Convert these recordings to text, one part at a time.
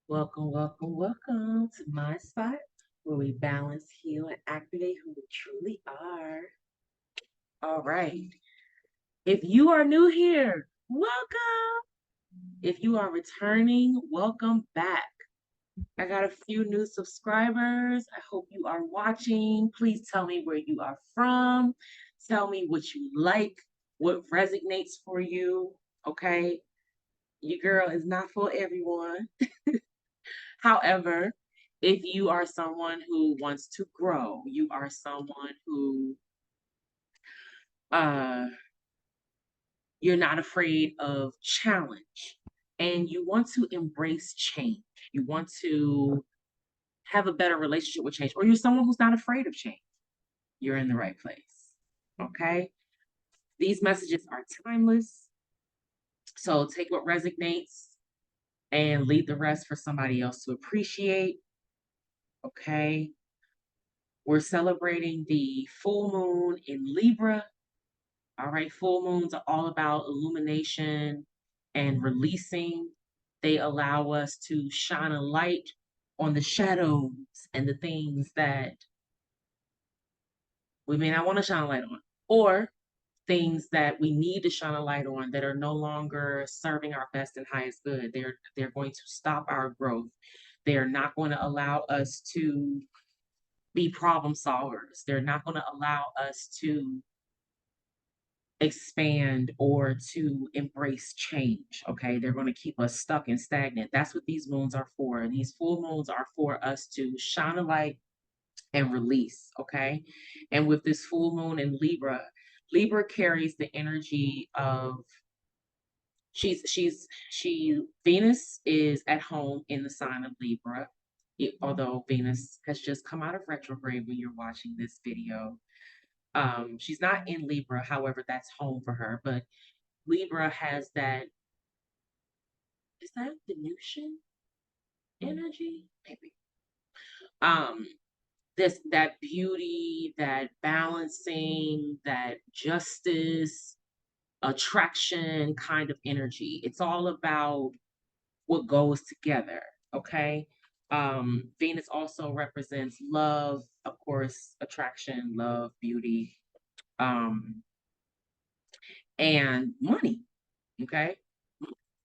Welcome, welcome, welcome to MiSpot, where we balance, heal, and activate who we truly are. All right. If you are new here, welcome. If you are returning, welcome back. I got a few new subscribers. I hope you are watching. Please tell me where you are from. Tell me what you like, what resonates for you. Okay. Your girl is not for everyone. However, if you are someone who wants to grow, you are someone who uh, you're not afraid of challenge, and you want to embrace change, you want to have a better relationship with change, or you're someone who's not afraid of change, you're in the right place. Okay? These messages are timeless. So take what resonates and leave the rest for somebody else to appreciate. Okay? We're celebrating the full moon in Libra. All right, full moons are all about illumination and releasing. They allow us to shine a light on the shadows and the things that we may not want to shine a light on, or things that we need to shine a light on that are no longer serving our best and highest good. They're going to stop our growth. They are not going to allow us to be problem solvers. They're not going to allow us to expand or to embrace change. Okay. They're going to keep us stuck and stagnant. That's what these moons are for. These full moons are for us to shine a light and release. Okay. And with this full moon in Libra, Libra carries the energy of she Venus is at home in the sign of Libra. Although Venus has just come out of retrograde when you're watching this video. She's not in Libra, however, that's home for her. But Libra has that, is that Venusian energy? Maybe. Um, this that beauty, that balancing, that justice, attraction kind of energy. It's all about what goes together. Okay. Venus also represents love, of course, attraction, love, beauty, um, and money. Okay.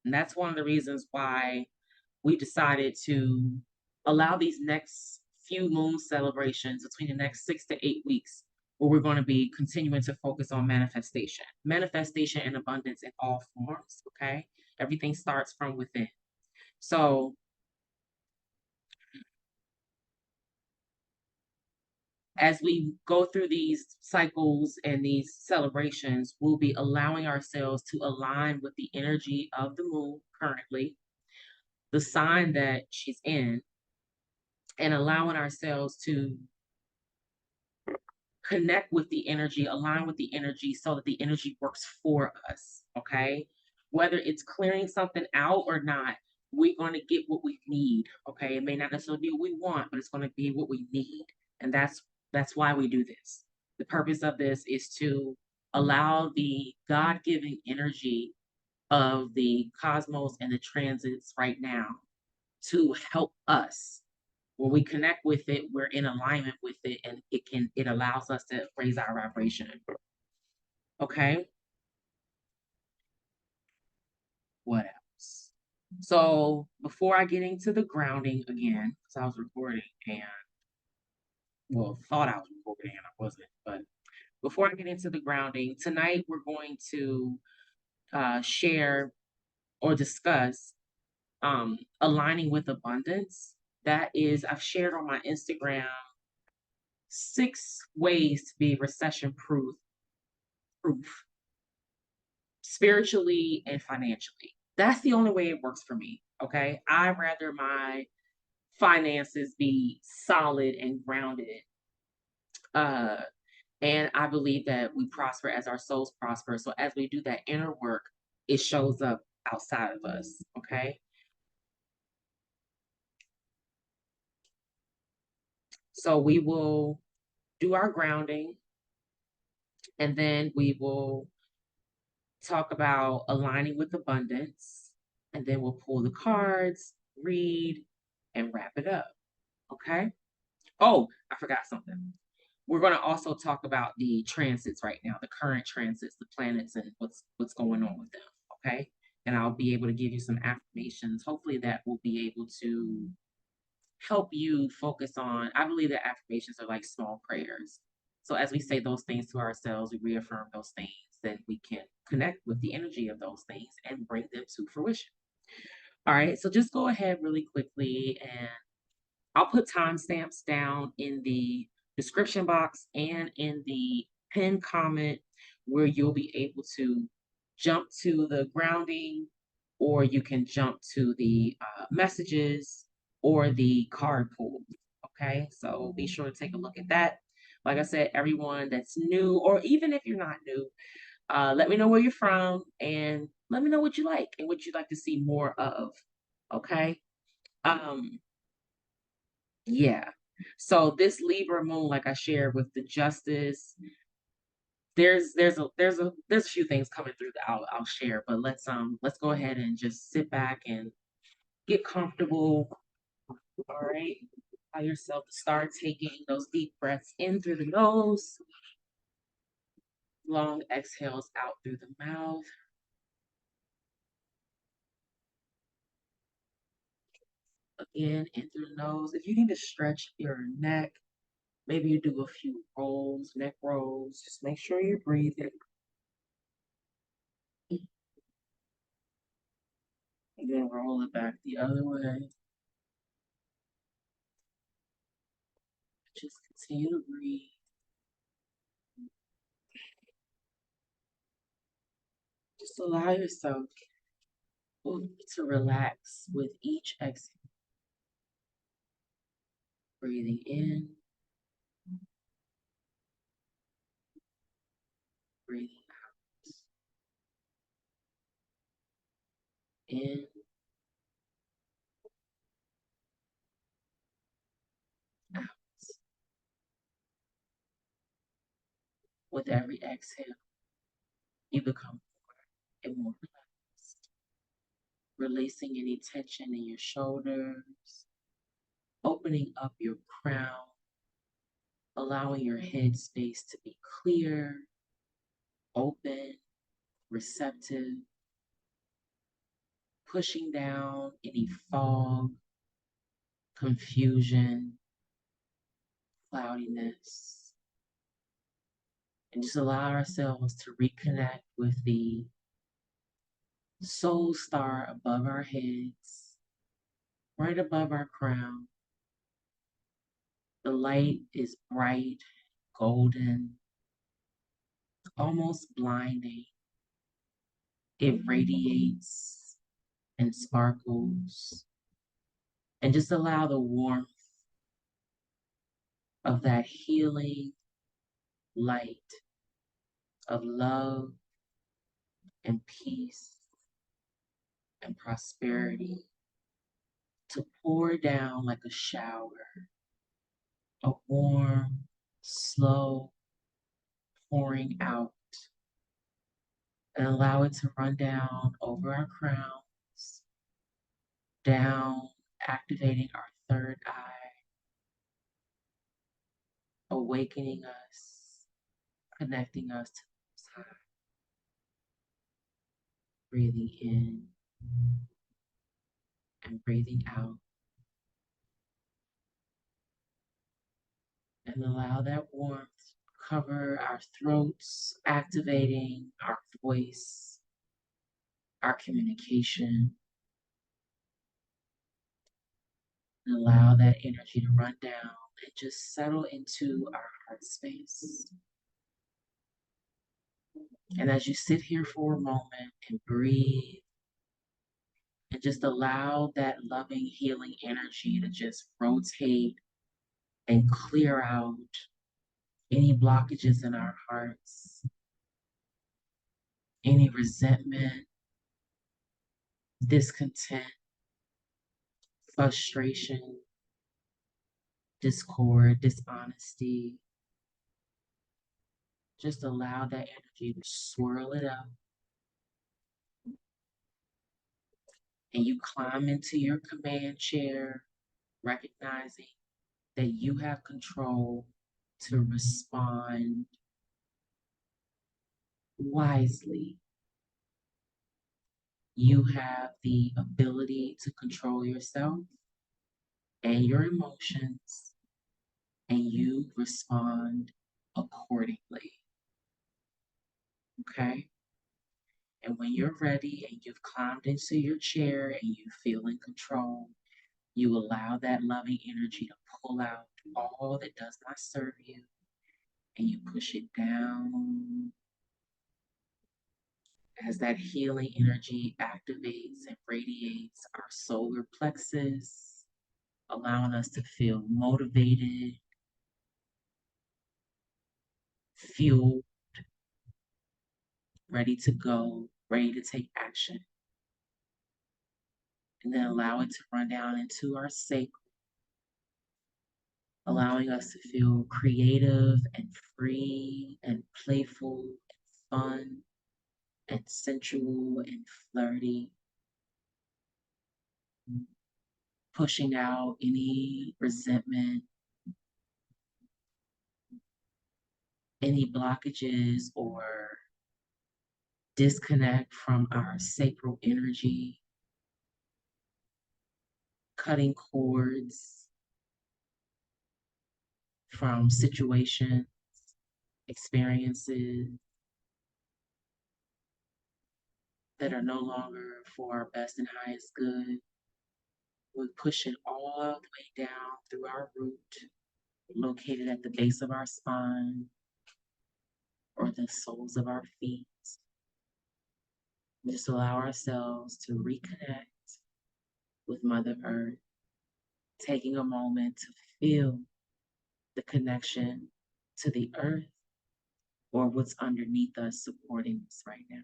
And that's one of the reasons why we decided to allow these next few moon celebrations between the next 6 to 8 weeks, where we're going to be continuing to focus on manifestation and abundance in all forms. Okay. Everything starts from within. So as we go through these cycles and these celebrations, we'll be allowing ourselves to align with the energy of the moon currently, the sign that she's in, and allowing ourselves to connect with the energy, align with the energy so that the energy works for us. Okay. Whether it's clearing something out or not, we're going to get what we need. Okay. It may not necessarily be what we want, but it's going to be what we need. And that's why we do this. The purpose of this is to allow the God-given energy of the cosmos and the transits right now to help us. When we connect with it, we're in alignment with it, and it allows us to raise our vibration. Okay. What else? So before I get into the grounding again, because I was recording and well, thought I was recording and I wasn't, but before I get into the grounding, tonight we're going to share or discuss aligning with abundance. That is, I've shared on my Instagram 6 ways to be recession proof spiritually and financially. That's the only way it works for me. Okay. I'd rather my finances be solid and grounded. Uh, and I believe that we prosper as our souls prosper. So as we do that inner work, it shows up outside of us. Okay. So we will do our grounding, and then we will talk about aligning with abundance, and then we'll pull the cards, read, and wrap it up. Okay. Oh, I forgot something. We're going to also talk about the transits right now, the current transits, the planets, and what's going on with them. Okay. And I'll be able to give you some affirmations. Hopefully, that will be able to help you focus on. I believe that affirmations are like small prayers. So as we say those things to ourselves, we reaffirm those things, then we can connect with the energy of those things and bring them to fruition. All right. So just go ahead really quickly, and I'll put timestamps down in the description box and in the pinned comment where you'll be able to jump to the grounding, or you can jump to the messages or the card pool. Okay, so be sure to take a look at that. Like I said, everyone that's new, or even if you're not new, let me know where you're from and let me know what you like and what you'd like to see more of. Okay. Um, yeah. So this Libra moon, like I shared with the justice, there's a few things coming through that I'll share, but let's go ahead and just sit back and get comfortable. All right. Allow yourself to start taking those deep breaths in through the nose, long exhales out through the mouth. Again, in through the nose. If you need to stretch your neck, maybe you do a few rolls, neck rolls. Just make sure you're breathing. And then roll it back the other way. Just continue to breathe. Just allow yourself to relax with each exhale. Breathing in, breathing in, out. With every exhale, you become more and more relaxed, releasing any tension in your shoulders, opening up your crown, allowing your head space to be clear, open, receptive, pushing down any fog, confusion, cloudiness, and just allow ourselves to reconnect with the soul star above our heads, right above our crown. The light is bright, golden, almost blinding. It radiates and sparkles, and just allow the warmth of that healing light of love and peace and prosperity to pour down like a shower, a warm, slow pouring out, and allow it to run down over our crowns, down, activating our third eye, awakening us, connecting us to the Most High. Breathing in and breathing out, and allow that warmth cover our throats, activating our voice, our communication, and allow that energy to run down and just settle into our heart space. And as you sit here for a moment and breathe, and just allow that loving, healing energy to just rotate and clear out any blockages in our hearts, any resentment, discontent, frustration, discord, dishonesty. Just allow that energy to swirl it up, and you climb into your command chair recognizing that you have control to respond wisely. You have the ability to control yourself and your emotions, and you respond accordingly. Okay? And when you're ready and you've climbed into your chair and you feel in control, you allow that loving energy to pull out all that does not serve you, and you push it down as that healing energy activates and radiates our solar plexus, allowing us to feel motivated, fueled, ready to go, ready to take action. And then allow it to run down into our sacral, allowing us to feel creative and free and playful and fun and sensual and flirty, pushing out any resentment, any blockages or disconnect from our sacral energy, cutting cords from situations, experiences that are no longer for our best and highest good. We push it all the way down through our root, located at the base of our spine or the soles of our feet. Just allow ourselves to reconnect with Mother Earth, taking a moment to feel the connection to the earth or what's underneath us supporting us right now.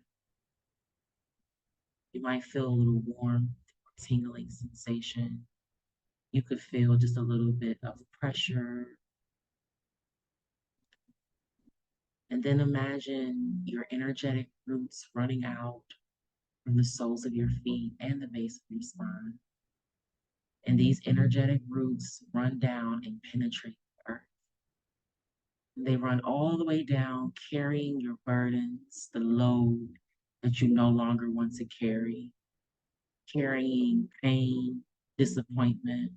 You might feel a little warm, tingling sensation. You could feel just a little bit of pressure. And then imagine your energetic roots running out from the soles of your feet and the base of your spine. And these energetic roots run down and penetrate the earth. They run all the way down, carrying your burdens, the load that you no longer want to carry, carrying pain, disappointment,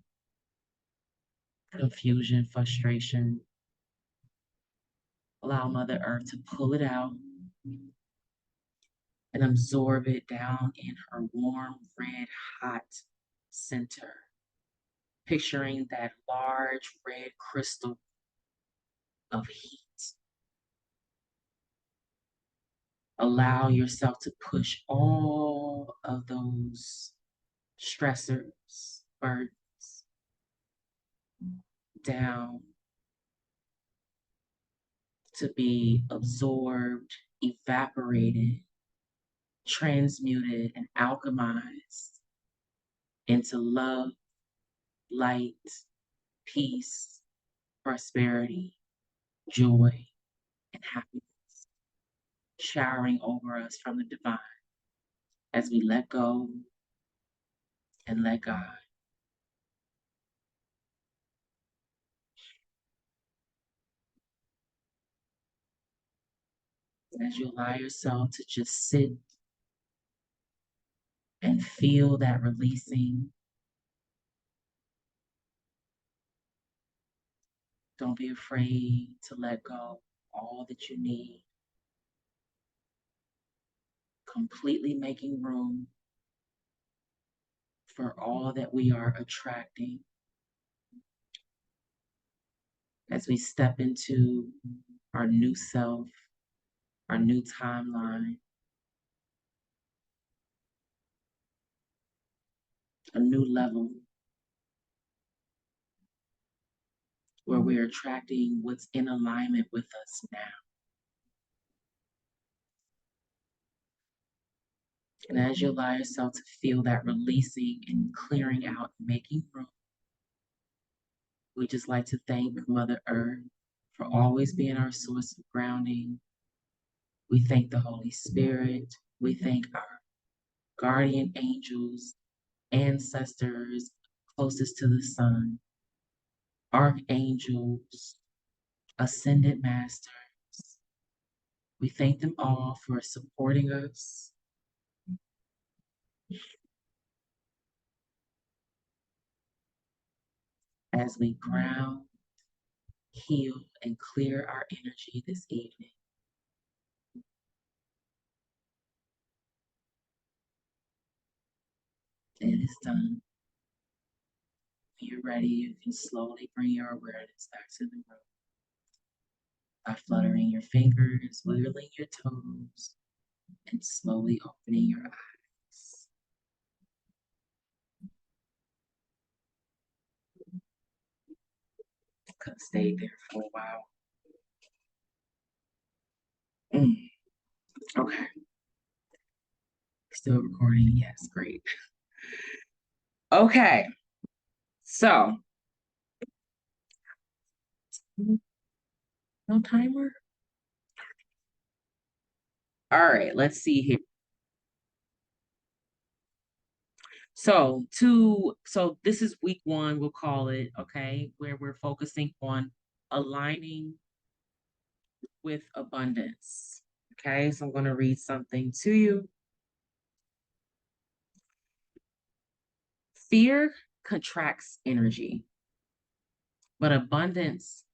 confusion, frustration. Allow Mother Earth to pull it out and absorb it down in her warm, red, hot center. Picturing that large red crystal of heat. Allow yourself to push all of those stressors, burdens down to be absorbed, evaporated, transmuted, and alchemized into love, light, peace, prosperity, joy, and happiness, showering over us from the divine as we let go and let God. As you allow yourself to just sit and feel that releasing, don't be afraid to let go all that you need, completely making room for all that we are attracting as we step into our new self, our new timeline, a new level where we're attracting what's in alignment with us now. And as you allow yourself to feel that releasing and clearing out, making room, we just like to thank Mother Earth for always being our source of grounding. We thank the Holy Spirit. We thank our guardian angels, ancestors, closest to the sun, archangels, ascended masters. We thank them all for supporting us. As we ground, heal, and clear our energy this evening. It is done. When you're ready, you can slowly bring your awareness back to the room by fluttering your fingers, wiggling your toes, and slowly opening your eyes. Could have stayed there for a while. Okay. Still recording? Yes, great. Okay. So, no timer? All right, let's see here. So this is week 1, we'll call it, okay, where we're focusing on aligning with abundance. Okay, so I'm going to read something to you. Fear contracts energy, but abundance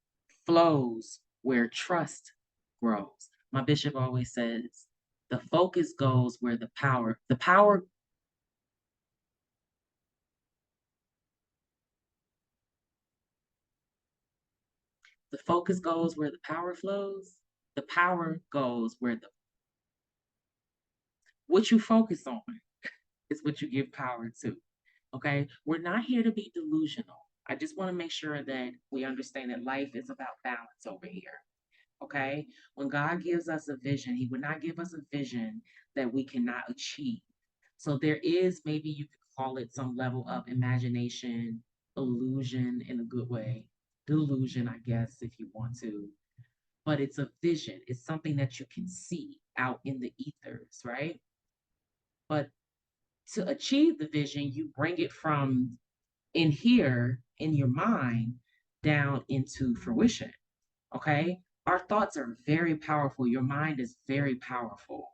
flows where trust grows. My bishop always says, the focus goes where the power focus goes where the power flows. The power goes where what you focus on is what you give power to. Okay. We're not here to be delusional. I just want to make sure that we understand that life is about balance over here. Okay. When God gives us a vision, He would not give us a vision that we cannot achieve. So there is, maybe you could call it, some level of imagination, illusion in a good way, delusion, I guess, if you want to. But it's a vision, it's something that you can see out in the ethers, right? But to achieve the vision, you bring it from in here in your mind down into fruition. Okay. Our thoughts are very powerful. Your mind is very powerful.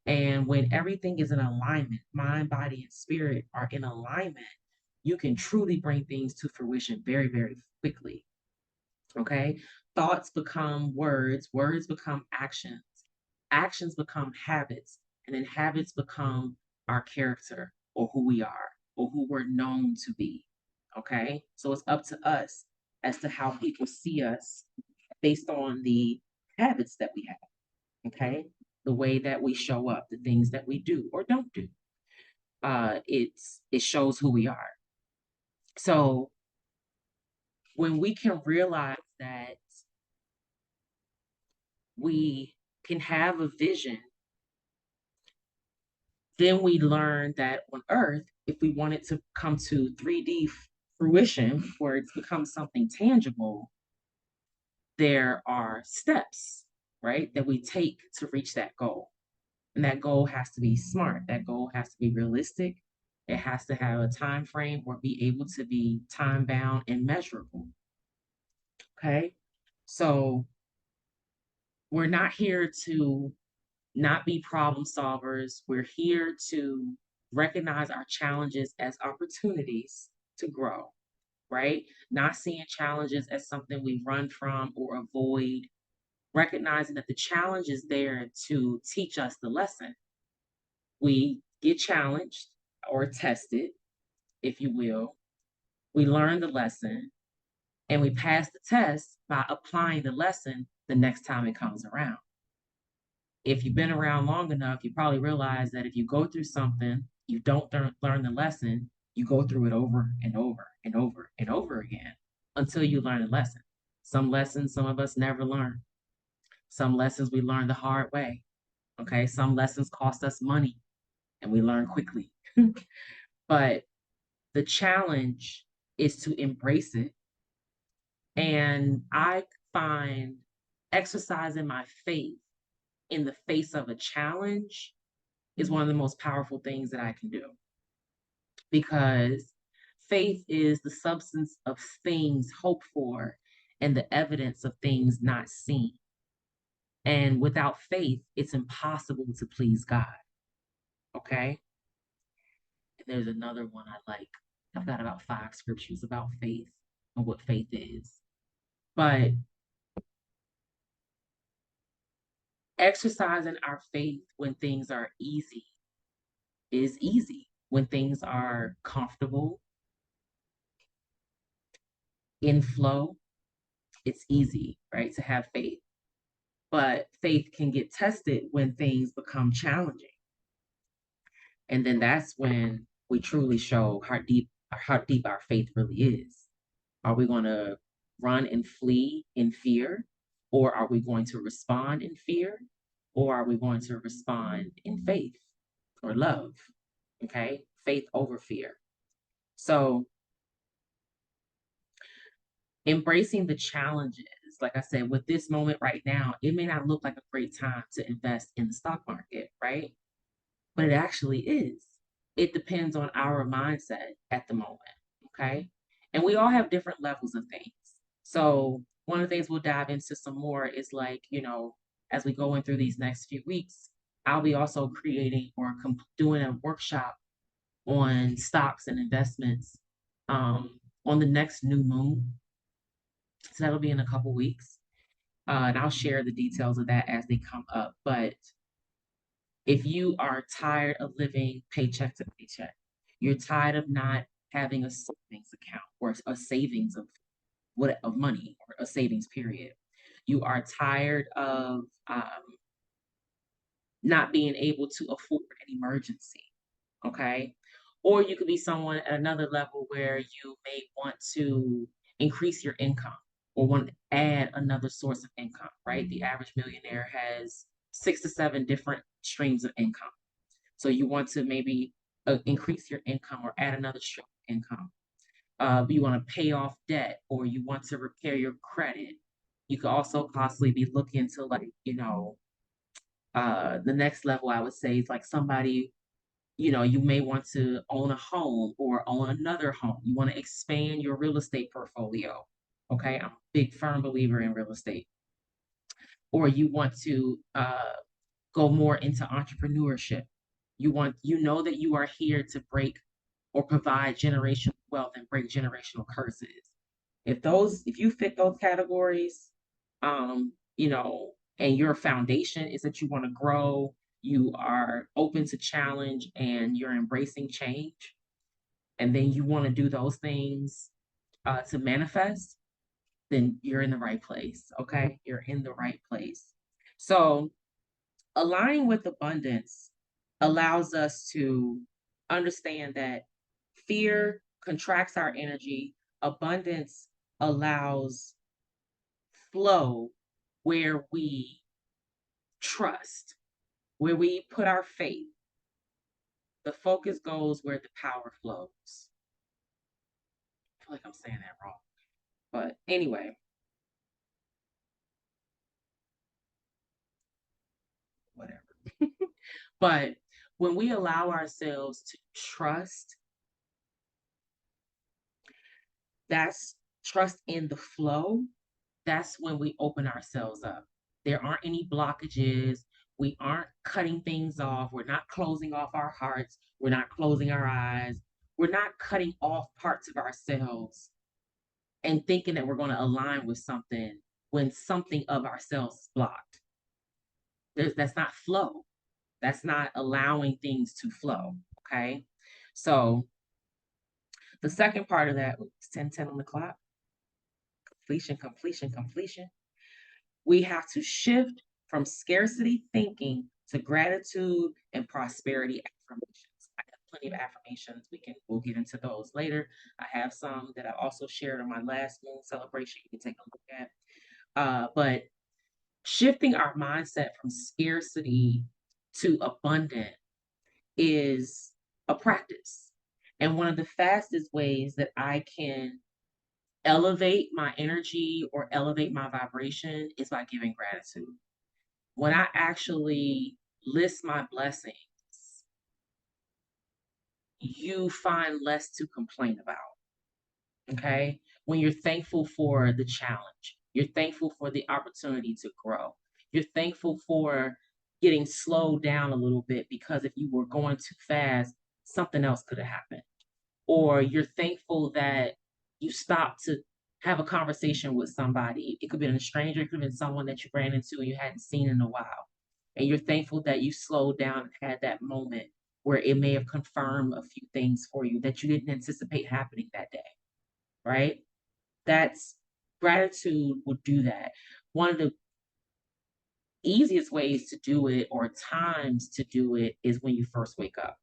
And when everything is in alignment, mind, body, and spirit are in alignment, you can truly bring things to fruition very, very quickly. Okay. Thoughts become words, words become actions, actions become habits, and then habits become our character or who we are or who we're known to be. Okay. So it's up to us as to how people see us based on the habits that we have. Okay. The way that we show up, the things that we do or don't do. It shows who we are. So when we can realize that we can have a vision, then we learn that on earth, if we want it to come to 3D fruition, where it's become something tangible, there are steps, right, that we take to reach that goal. And that goal has to be smart. That goal has to be realistic. It has to have a time frame or be able to be time bound and measurable. Okay. So we're not here to not be problem solvers. We're here to recognize our challenges as opportunities to grow, right? Not seeing challenges as something we run from or avoid, recognizing that the challenge is there to teach us the lesson. We get challenged or tested, if you will. We learn the lesson and we pass the test by applying the lesson the next time it comes around. If you've been around long enough, you probably realize that if you go through something, you don't learn the lesson, you go through it over and over and over and over again until you learn the lesson. Some lessons, some of us never learn. Some lessons we learn the hard way. Okay. Some lessons cost us money and we learn quickly. But the challenge is to embrace it. And I find exercising my faith in the face of a challenge is one of the most powerful things that I can do, because Faith is the substance of things hoped for and the evidence of things not seen. And without faith, it's impossible to please God. Okay. And there's another one I like. I've got about 5 scriptures about faith and what faith is. But exercising our faith when things are easy is easy. When things are comfortable, in flow, it's easy, right, to have faith. But faith can get tested when things become challenging. And then that's when we truly show how deep our faith really is. Are we going to run and flee in fear? Or are we going to respond in fear? Or are we going to respond in faith or love? Okay, faith over fear. So embracing the challenges, like I said, with this moment right now, it may not look like a great time to invest in the stock market, right? But it actually is. It depends on our mindset at the moment, okay? And we all have different levels of things. So one of the things we'll dive into some more is like, as we go in through these next few weeks, I'll be also creating or doing a workshop on stocks and investments on the next new moon. So that'll be in a couple weeks. And I'll share the details of that as they come up. But if you are tired of living paycheck to paycheck, you're tired of not having a savings account or a savings of money or a savings period. You are tired of not being able to afford an emergency. Okay. Or you could be someone at another level where you may want to increase your income or want to add another source of income, right? The average millionaire has 6 to 7 different streams of income. So you want to maybe increase your income or add another stream of income. You want to pay off debt or you want to repair your credit. You could also possibly be looking to the next level I would say is like somebody, you may want to own a home or own another home. You want to expand your real estate portfolio. Okay. I'm a big firm believer in real estate. Or you want to go more into entrepreneurship. You know that you are here to break or provide generational wealth and break generational curses. If you fit those categories, um, you know, and your foundation is that you want to grow, you are open to challenge and you're embracing change, and then you want to do those things to manifest, then you're in the right place. Okay. You're in the right place. So aligning with abundance allows us to understand that fear contracts our energy, abundance allows flow where we trust, where we put our faith. The focus goes where the power flows. I feel like I'm saying that wrong. But anyway, whatever. But when we allow ourselves to trust, that's trust in the flow, that's when we open ourselves up. There aren't any blockages. We aren't cutting things off. We're not closing off our hearts. We're not closing our eyes. We're not cutting off parts of ourselves and thinking that we're going to align with something when something of ourselves is blocked. That's not flow. That's not allowing things to flow. Okay. So the second part of that, 10:10 on the clock, completion. We have to shift from scarcity thinking to gratitude and prosperity affirmations. I have plenty of affirmations. We'll get into those later. I have some that I also shared on my last moon celebration. You can take a look at. But shifting our mindset from scarcity to abundant is a practice. And one of the fastest ways that I can elevate my energy or elevate my vibration is by giving gratitude. When I actually list my blessings, you find less to complain about. Okay. When you're thankful for the challenge, you're thankful for the opportunity to grow. You're thankful for getting slowed down a little bit because if you were going too fast, something else could have happened. Or you're thankful that you stopped to have a conversation with somebody. It could have been a stranger, it could have been someone that you ran into and you hadn't seen in a while. And you're thankful that you slowed down and had that moment where it may have confirmed a few things for you that you didn't anticipate happening that day, right? That's gratitude will do that. One of the easiest ways to do it or times to do it is when you first wake up.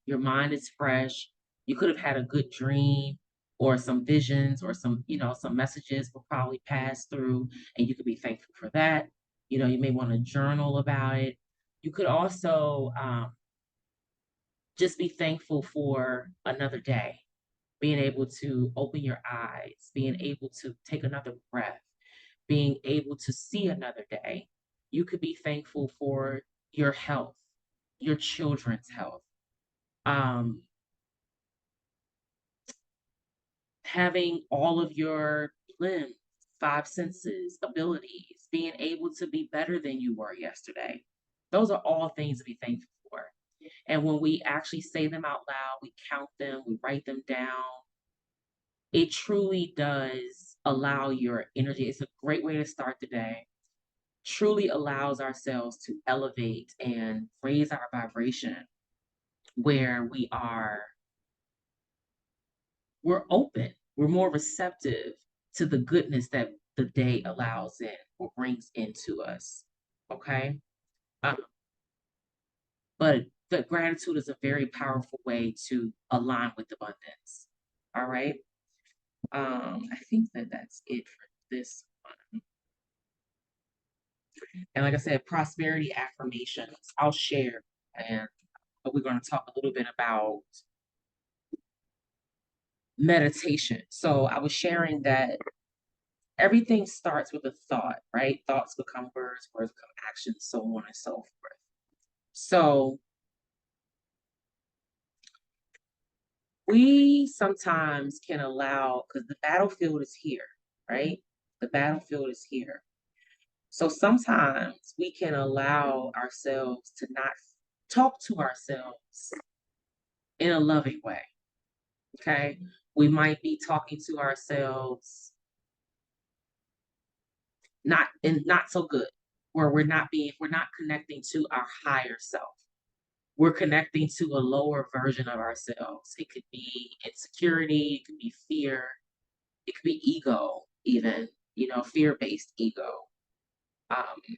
Your mind is fresh. You could have had a good dream or some visions or some, some messages will probably pass through and you could be thankful for that. You may want to journal about it. You could also just be thankful for another day, being able to open your eyes, being able to take another breath, being able to see another day. You could be thankful for your health, your children's health, um, having all of your limbs, five senses, abilities, being able to be better than you were yesterday. Those are all things to be thankful for. And when we actually say them out loud, we count them, we write them down, it truly does allow your energy. It's a great way to start the day. Truly allows ourselves to elevate and raise our vibration where we're open, we're more receptive to the goodness that the day allows in or brings into us. Okay. Um, but the gratitude is a very powerful way to align with abundance. All right. I think that that's it for this one. And like I said, prosperity affirmations, I'll share. And we're going to talk a little bit about meditation. So I was sharing that everything starts with a thought, right? Thoughts become words, words become actions, so on and so forth. So we sometimes can allow, because the battlefield is here, right? The battlefield is here. So sometimes we can allow ourselves to not talk to ourselves in a loving way. Okay. We might be talking to ourselves not so good, where we're not connecting to our higher self. We're connecting to a lower version of ourselves. It could be insecurity, it could be fear, it could be ego, even, fear-based ego. Um,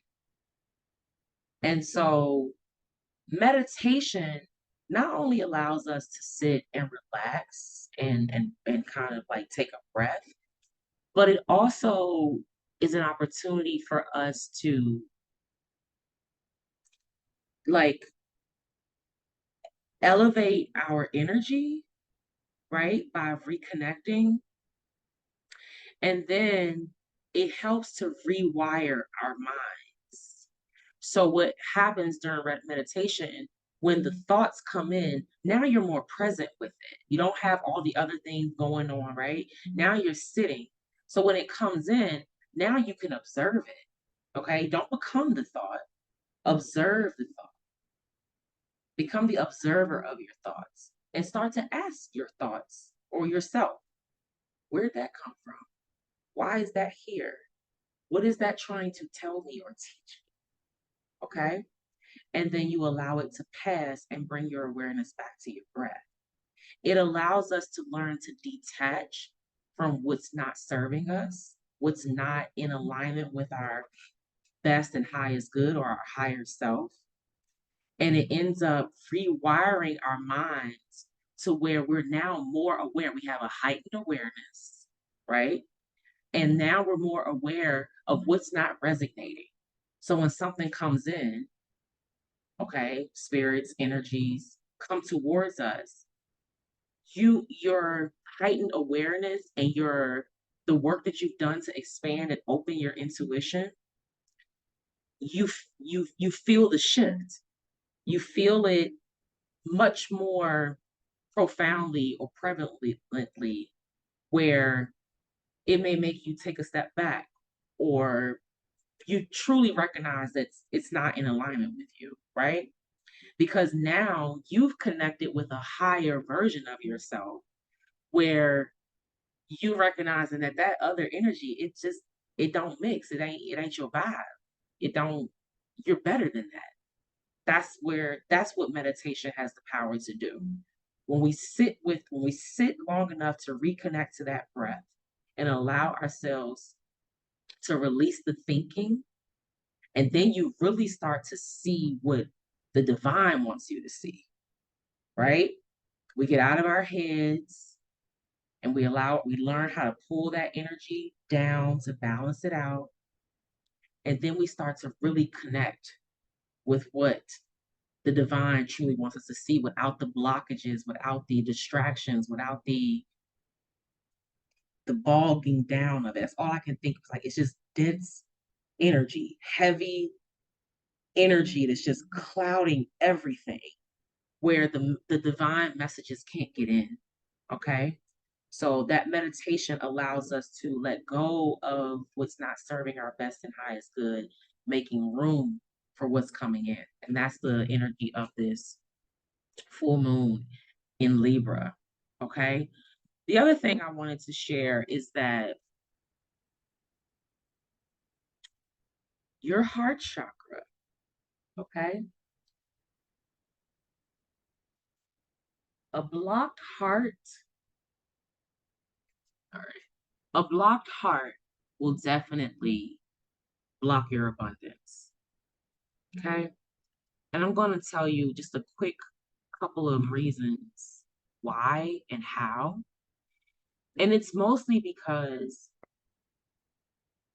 and so meditation not only allows us to sit and relax and kind of like take a breath, but it also is an opportunity for us to like elevate our energy, right? By reconnecting. And then it helps to rewire our minds. So, what happens during meditation, when the thoughts come in, now you're more present with it. You don't have all the other things going on, right? Now you're sitting. So, when it comes in, now you can observe it. Okay. Don't become the thought, observe the thought. Become the observer of your thoughts and start to ask your thoughts or yourself, where did that come from? Why is that here? What is that trying to tell me or teach me? Okay. And then you allow it to pass and bring your awareness back to your breath. It allows us to learn to detach from what's not serving us, what's not in alignment with our best and highest good or our higher self. And it ends up rewiring our minds to where we're now more aware. We have a heightened awareness, right? And now we're more aware of what's not resonating. So when something comes in, okay, spirits, energies come towards us, your heightened awareness and the work that you've done to expand and open your intuition, you feel the shift. You feel it much more profoundly or prevalently where it may make you take a step back, or you truly recognize that it's not in alignment with you, right? Because now you've connected with a higher version of yourself where you recognizing that that other energy, it don't mix. It ain't your vibe. It don't, you're better than that. That's what meditation has the power to do. When we sit long enough to reconnect to that breath and allow ourselves to release the thinking, and then you really start to see what the divine wants you to see, right? We get out of our heads and we learn how to pull that energy down to balance it out. And then we start to really connect with what the divine truly wants us to see, without the blockages, without the distractions, without the bogging down of it. That's all I can think of. Like, it's just dense energy, heavy energy that's just clouding everything, where the divine messages can't get in. Okay. So that meditation allows us to let go of what's not serving our best and highest good, making room for what's coming in. And that's the energy of this full moon in Libra. Okay. The other thing I wanted to share is that your heart chakra, okay, a blocked heart, all right, a blocked heart will definitely block your abundance. Okay. And I'm going to tell you just a quick couple of reasons why and how. And it's mostly because,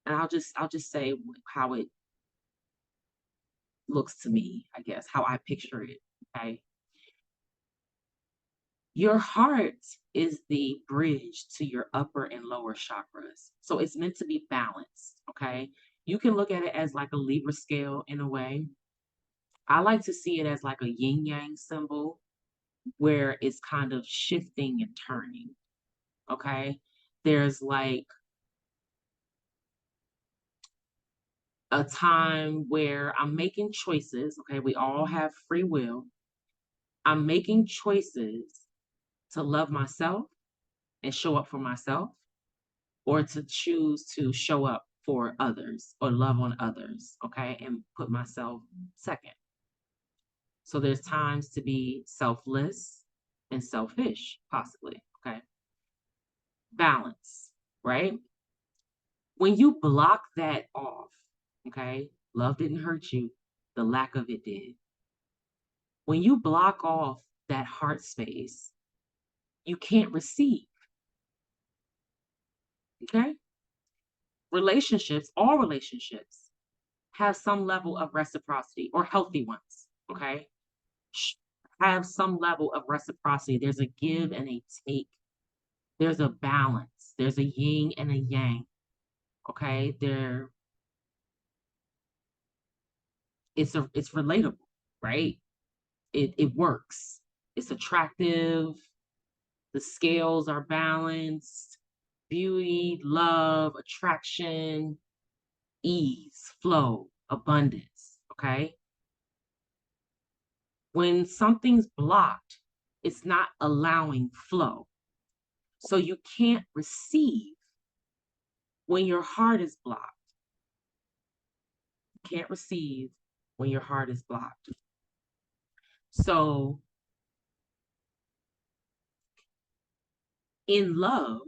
and I'll just say how it looks to me, I guess, how I picture it. Okay. Your heart is the bridge to your upper and lower chakras. So it's meant to be balanced. Okay. You can look at it as like a Libra scale in a way. I like to see it as like a yin yang symbol where it's kind of shifting and turning. Okay. There's like a time where I'm making choices. Okay. We all have free will. I'm making choices to love myself and show up for myself, or to choose to show up for others or love on others. Okay. And put myself second. So there's times to be selfless and selfish, possibly. Okay. Balance, right? When you block that off, okay, love didn't hurt you, the lack of it did. When you block off that heart space, you can't receive, okay? Relationships, all relationships, have some level of reciprocity, or healthy ones, okay? Have some level of reciprocity. There's a give and a take, there's a balance, there's a yin and a yang, okay? It's relatable, right? It works. It's attractive. The scales are balanced. Beauty, love, attraction, ease, flow, abundance. Okay. When something's blocked, it's not allowing flow. So you can't receive when your heart is blocked. You can't receive when your heart is blocked. So in love,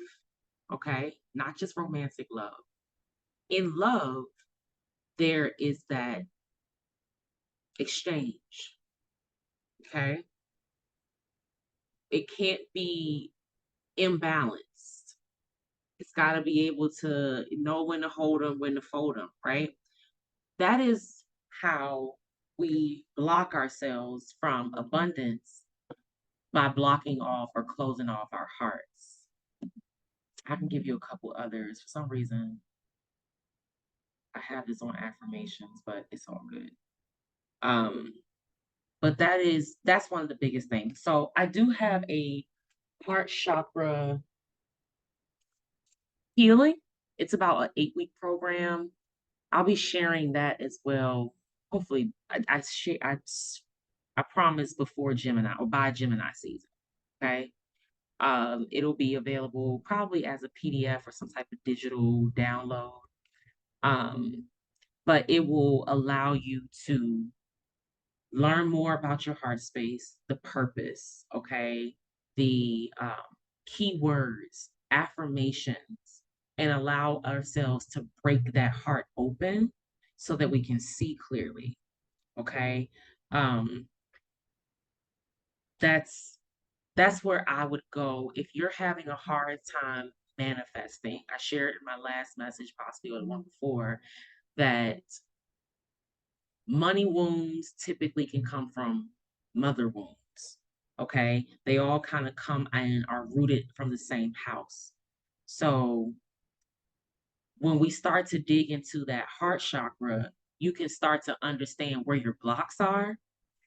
okay, not just romantic love, in love, there is that exchange. Okay. It can't be imbalanced. It's got to be able to know when to hold them, when to fold them, right? That is how we block ourselves from abundance, by blocking off or closing off our hearts. I can give you a couple others. For some reason, I have this on affirmations, but it's all good. Um, but that's one of the biggest things. So I do have a heart chakra Healing, it's about an 8-week program. I'll be sharing that as well. Hopefully, I promise before Gemini or by Gemini season. Okay. It'll be available probably as a PDF or some type of digital download. Um, but it will allow you to learn more about your heart space, the purpose, okay, the keywords, affirmations, and allow ourselves to break that heart open so that we can see clearly. Okay. Um, that's that's where I would go if you're having a hard time manifesting. I shared in my last message, possibly or the one before, that money wounds typically can come from mother wounds. Okay. They all kind of come and are rooted from the same house. So when we start to dig into that heart chakra, you can start to understand where your blocks are,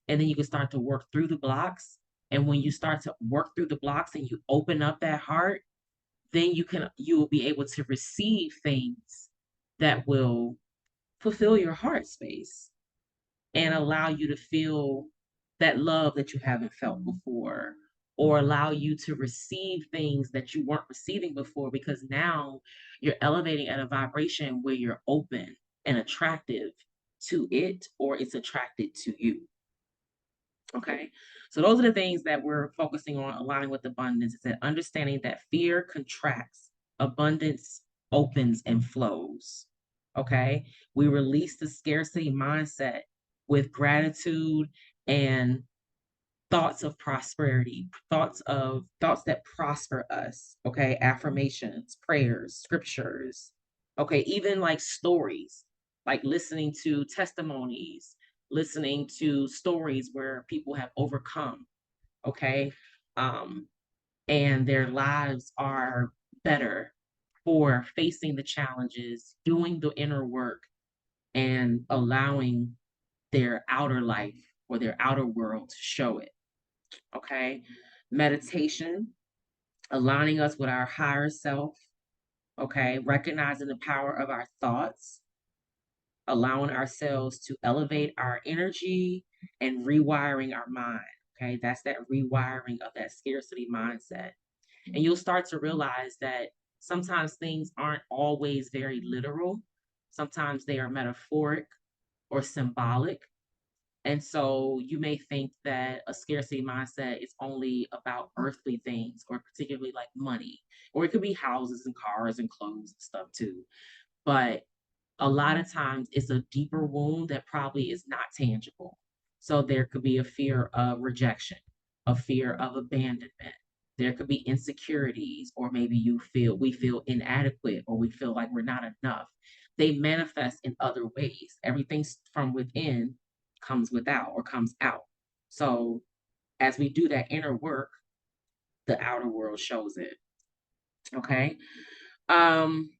and then you can start to work through the blocks. And when you start to work through the blocks and you open up that heart, then you will be able to receive things that will fulfill your heart space and allow you to feel that love that you haven't felt before, or allow you to receive things that you weren't receiving before, because now you're elevating at a vibration where you're open and attractive to it, or it's attracted to you. Okay. So those are the things that we're focusing on aligning with abundance. Is that understanding that fear contracts, abundance opens and flows. Okay. We release the scarcity mindset with gratitude and thoughts of prosperity, thoughts that prosper us. Okay. Affirmations, prayers, scriptures. Okay. Even like stories, like listening to testimonies, listening to stories where people have overcome. Okay. Um, and their lives are better for facing the challenges, doing the inner work, and allowing their outer life or their outer world to show it. Okay. Meditation, aligning us with our higher self. Okay. Recognizing the power of our thoughts, allowing ourselves to elevate our energy and rewiring our mind. Okay. That's that rewiring of that scarcity mindset. And you'll start to realize that sometimes things aren't always very literal, sometimes they are metaphoric or symbolic. And so you may think that a scarcity mindset is only about earthly things, or particularly like money, or it could be houses and cars and clothes and stuff too. But a lot of times it's a deeper wound that probably is not tangible. So there could be a fear of rejection, a fear of abandonment. There could be insecurities, or maybe we feel inadequate, or we feel like we're not enough. They manifest in other ways. Everything from within comes without or comes out. So as we do that inner work, the outer world shows it. Okay. Um,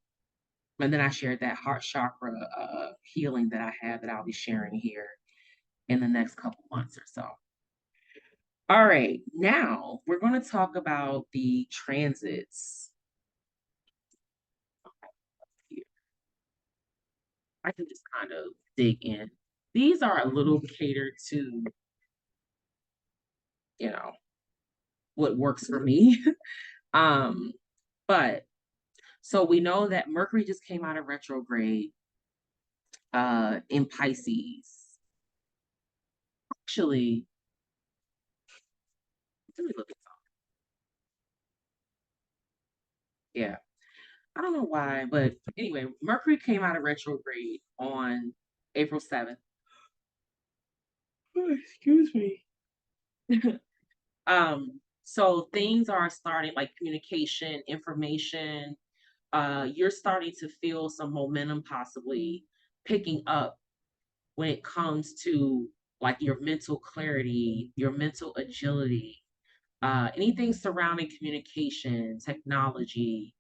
and then I shared that heart chakra healing that I have that I'll be sharing here in the next couple months or so. All right, now we're going to talk about the transits. Here. I can just kind of dig in. These are a little catered to, you know, what works for me. um, but so we know that Mercury just came out of retrograde in Pisces. Actually, let me look at something. Yeah. I don't know why, but anyway, Mercury came out of retrograde on April 7th. Oh, excuse me. So things are starting, like communication, information. You're starting to feel some momentum possibly picking up when it comes to like your mental clarity, your mental agility, anything surrounding communication, technology,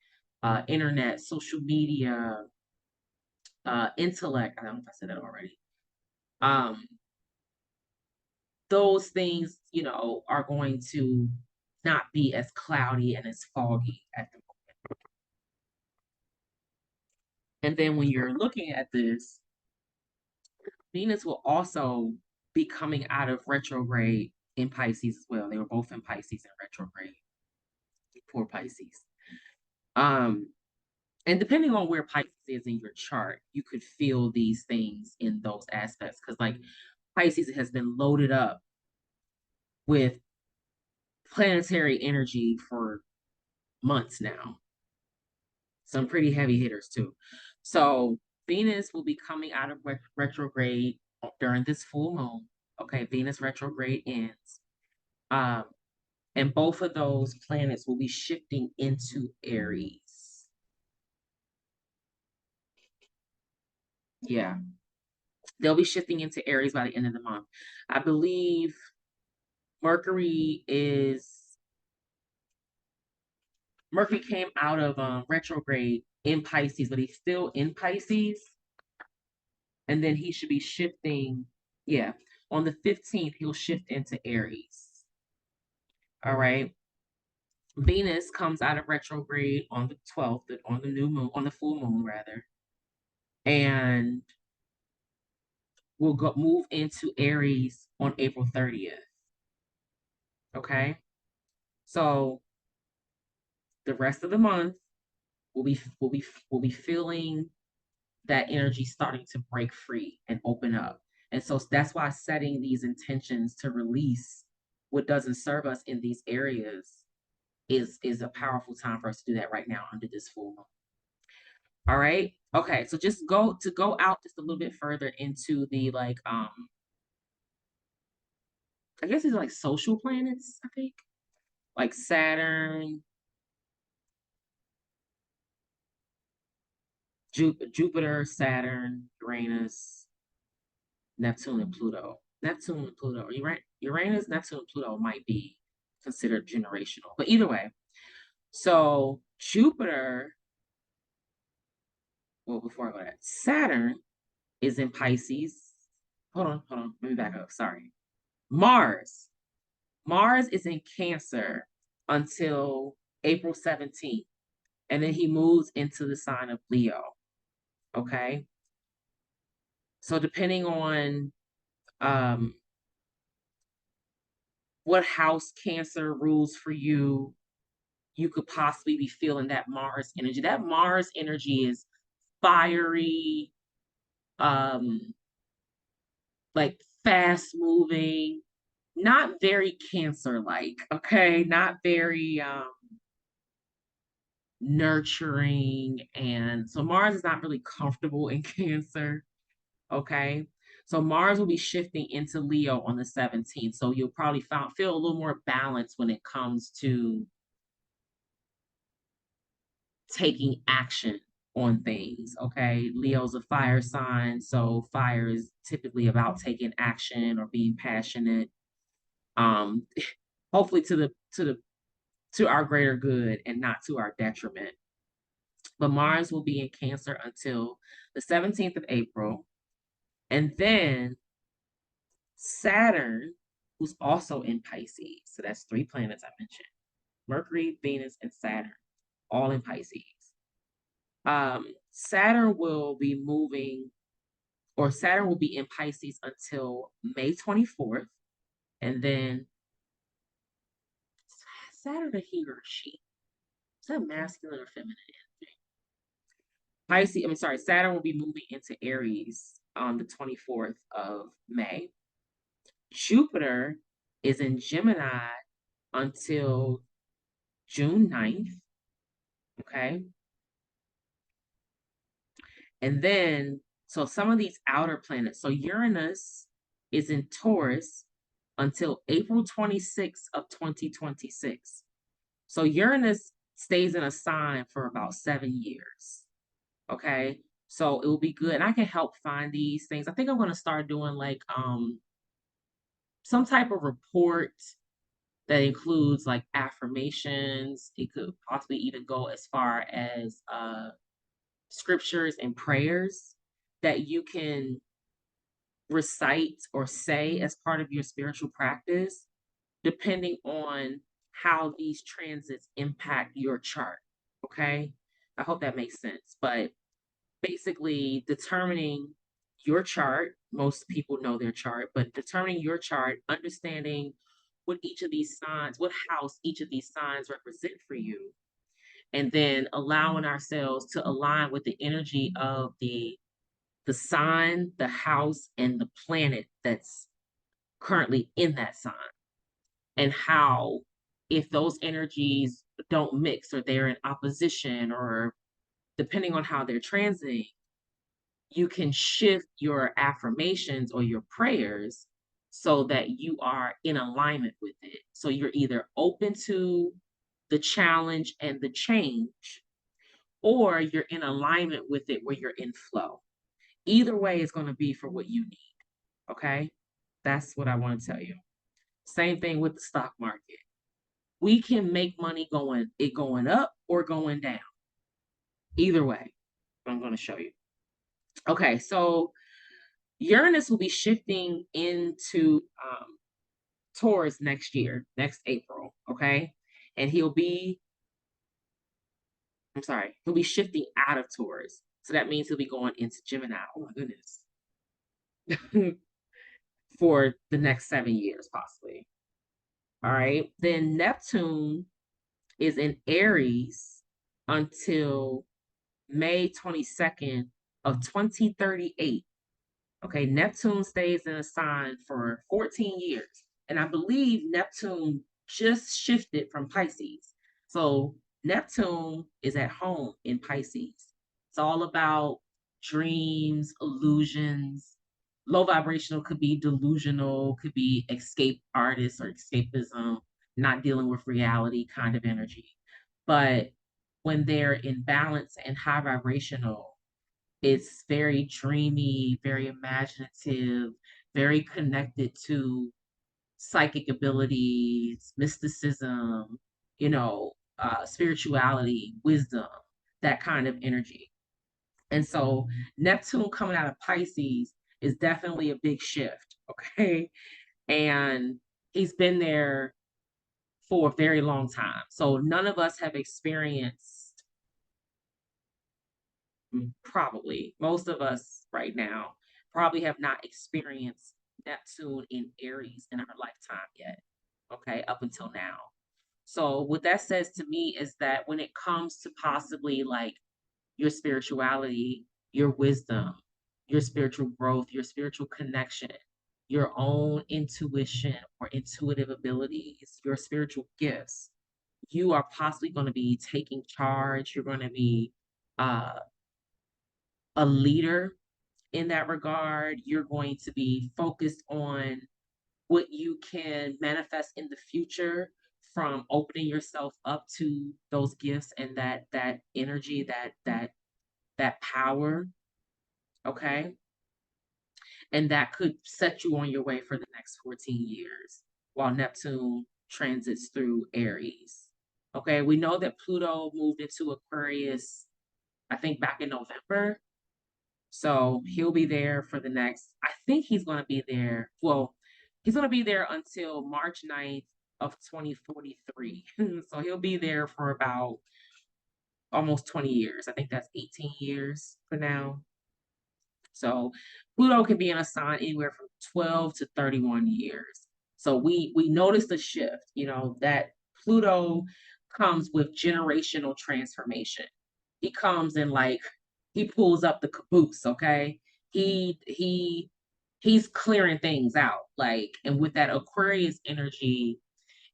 internet, social media, intellect. I don't know if I said that already. Um, those things, are going to not be as cloudy and as foggy at the moment. And then when you're looking at this, Venus will also be coming out of retrograde in Pisces as well. They were both in Pisces and retrograde. Poor Pisces. And depending on where Pisces is in your chart, you could feel these things in those aspects. Because like Pisces has been loaded up with planetary energy for months now. Some pretty heavy hitters too. So Venus will be coming out of retrograde during this full moon. Okay, Venus retrograde ends. Um, and both of those planets will be shifting into Aries. Yeah, they'll be shifting into Aries by the end of the month. I believe Mercury came out of retrograde in Pisces, but he's still in Pisces. And then he should be shifting. Yeah, on the 15th, he'll shift into Aries. All right. Venus comes out of retrograde on the 12th, on the new moon, on the full moon, rather. And will move into Aries on April 30th. Okay. So the rest of the month will be feeling that energy starting to break free and open up. And so that's why setting these intentions to release what doesn't serve us in these areas is a powerful time for us to do that right now under this full moon. All right. Okay. So just go out just a little bit further into the like I guess it's like social planets, I think. Like Saturn, Jupiter, Saturn, Uranus, Neptune, and Pluto. Neptune and Pluto. Uranus, Neptune, and Pluto might be considered generational. But either way, so Jupiter, well, before I go to that, Saturn is in Pisces. Hold on. Let me back up. Sorry. Mars. Mars is in Cancer until April 17th. And then he moves into the sign of Leo. Okay. So depending on what house Cancer rules for you, you could possibly be feeling that Mars energy. That Mars energy is fiery, like fast moving, not very Cancer like, okay? Not very nurturing. And so Mars is not really comfortable in Cancer, okay? So Mars will be shifting into Leo on the 17th. So you'll probably feel a little more balanced when it comes to taking action on things. Okay. Leo's a fire sign. So fire is typically about taking action or being passionate. Um, hopefully to our greater good and not to our detriment. But Mars will be in Cancer until the 17th of April. And then Saturn, who's also in Pisces. So that's three planets I mentioned. Mercury, Venus, and Saturn, all in Pisces. Saturn will be moving, or Saturn will be in Pisces until May 24th. And then Saturn, a he or she? Is that masculine or feminine energy? Saturn will be moving into Aries on the 24th of May. Jupiter is in Gemini until June 9th. Okay. And then, so some of these outer planets, so Uranus is in Taurus until April 26th of 2026. So Uranus stays in a sign for about 7 years. Okay. So it will be good. And I can help find these things. I think I'm going to start doing like some type of report that includes like affirmations. It could possibly even go as far as scriptures and prayers that you can recite or say as part of your spiritual practice, depending on how these transits impact your chart. Okay. I hope that makes sense. But basically determining your chart. Most people know their chart, but determining your chart, understanding what each of these signs, what house each of these signs represent for you, and then allowing ourselves to align with the energy of the sign, the house, and the planet that's currently in that sign, and how if those energies don't mix or they're in opposition or depending on how they're transiting, you can shift your affirmations or your prayers so that you are in alignment with it. So you're either open to the challenge and the change, or you're in alignment with it where you're in flow. Either way is going to be for what you need. Okay. That's what I want to tell you. Same thing with the stock market. We can make money going up or going down. Either way, I'm going to show you. Okay. So Uranus will be shifting into Taurus next year, next April. Okay. And he'll be shifting out of Taurus. So that means he'll be going into Gemini. Oh my goodness. For the next 7 years, possibly. All right. Then Neptune is in Aries until May 22nd of 2038. Okay, Neptune stays in a sign for 14 years. And I believe Neptune just shifted from Pisces. So Neptune is at home in Pisces. It's all about dreams, illusions. Low vibrational could be delusional, could be escape artists or escapism, not dealing with reality kind of energy. But when they're in balance and high vibrational, it's very dreamy, very imaginative, very connected to psychic abilities, mysticism, spirituality, wisdom, that kind of energy. And so Neptune coming out of Pisces is definitely a big shift. Okay. And he's been there for a very long time. So none of us have experienced, probably most of us right now probably have not experienced Neptune in Aries in our lifetime yet. Okay, up until now. So what that says to me is that when it comes to possibly like your spirituality, your wisdom, your spiritual growth, your spiritual connection, your own intuition or intuitive abilities, your spiritual gifts, you are possibly going to be taking charge. You're going to be uh, a leader in that regard. You're going to be focused on what you can manifest in the future from opening yourself up to those gifts and that energy, that power. Okay. And that could set you on your way for the next 14 years while Neptune transits through Aries. Okay. We know that Pluto moved into Aquarius, I think back in November. So he'll be there for the next, I think he's going to be there. Well, he's going to be there until March 9th of 2043. So he'll be there for about almost 20 years. I think that's 18 years for now. So Pluto can be in a sign anywhere from 12 to 31 years. So we notice the shift, that Pluto comes with generational transformation. He comes and like he pulls up the caboose, okay? He's clearing things out. Like, and with that Aquarius energy,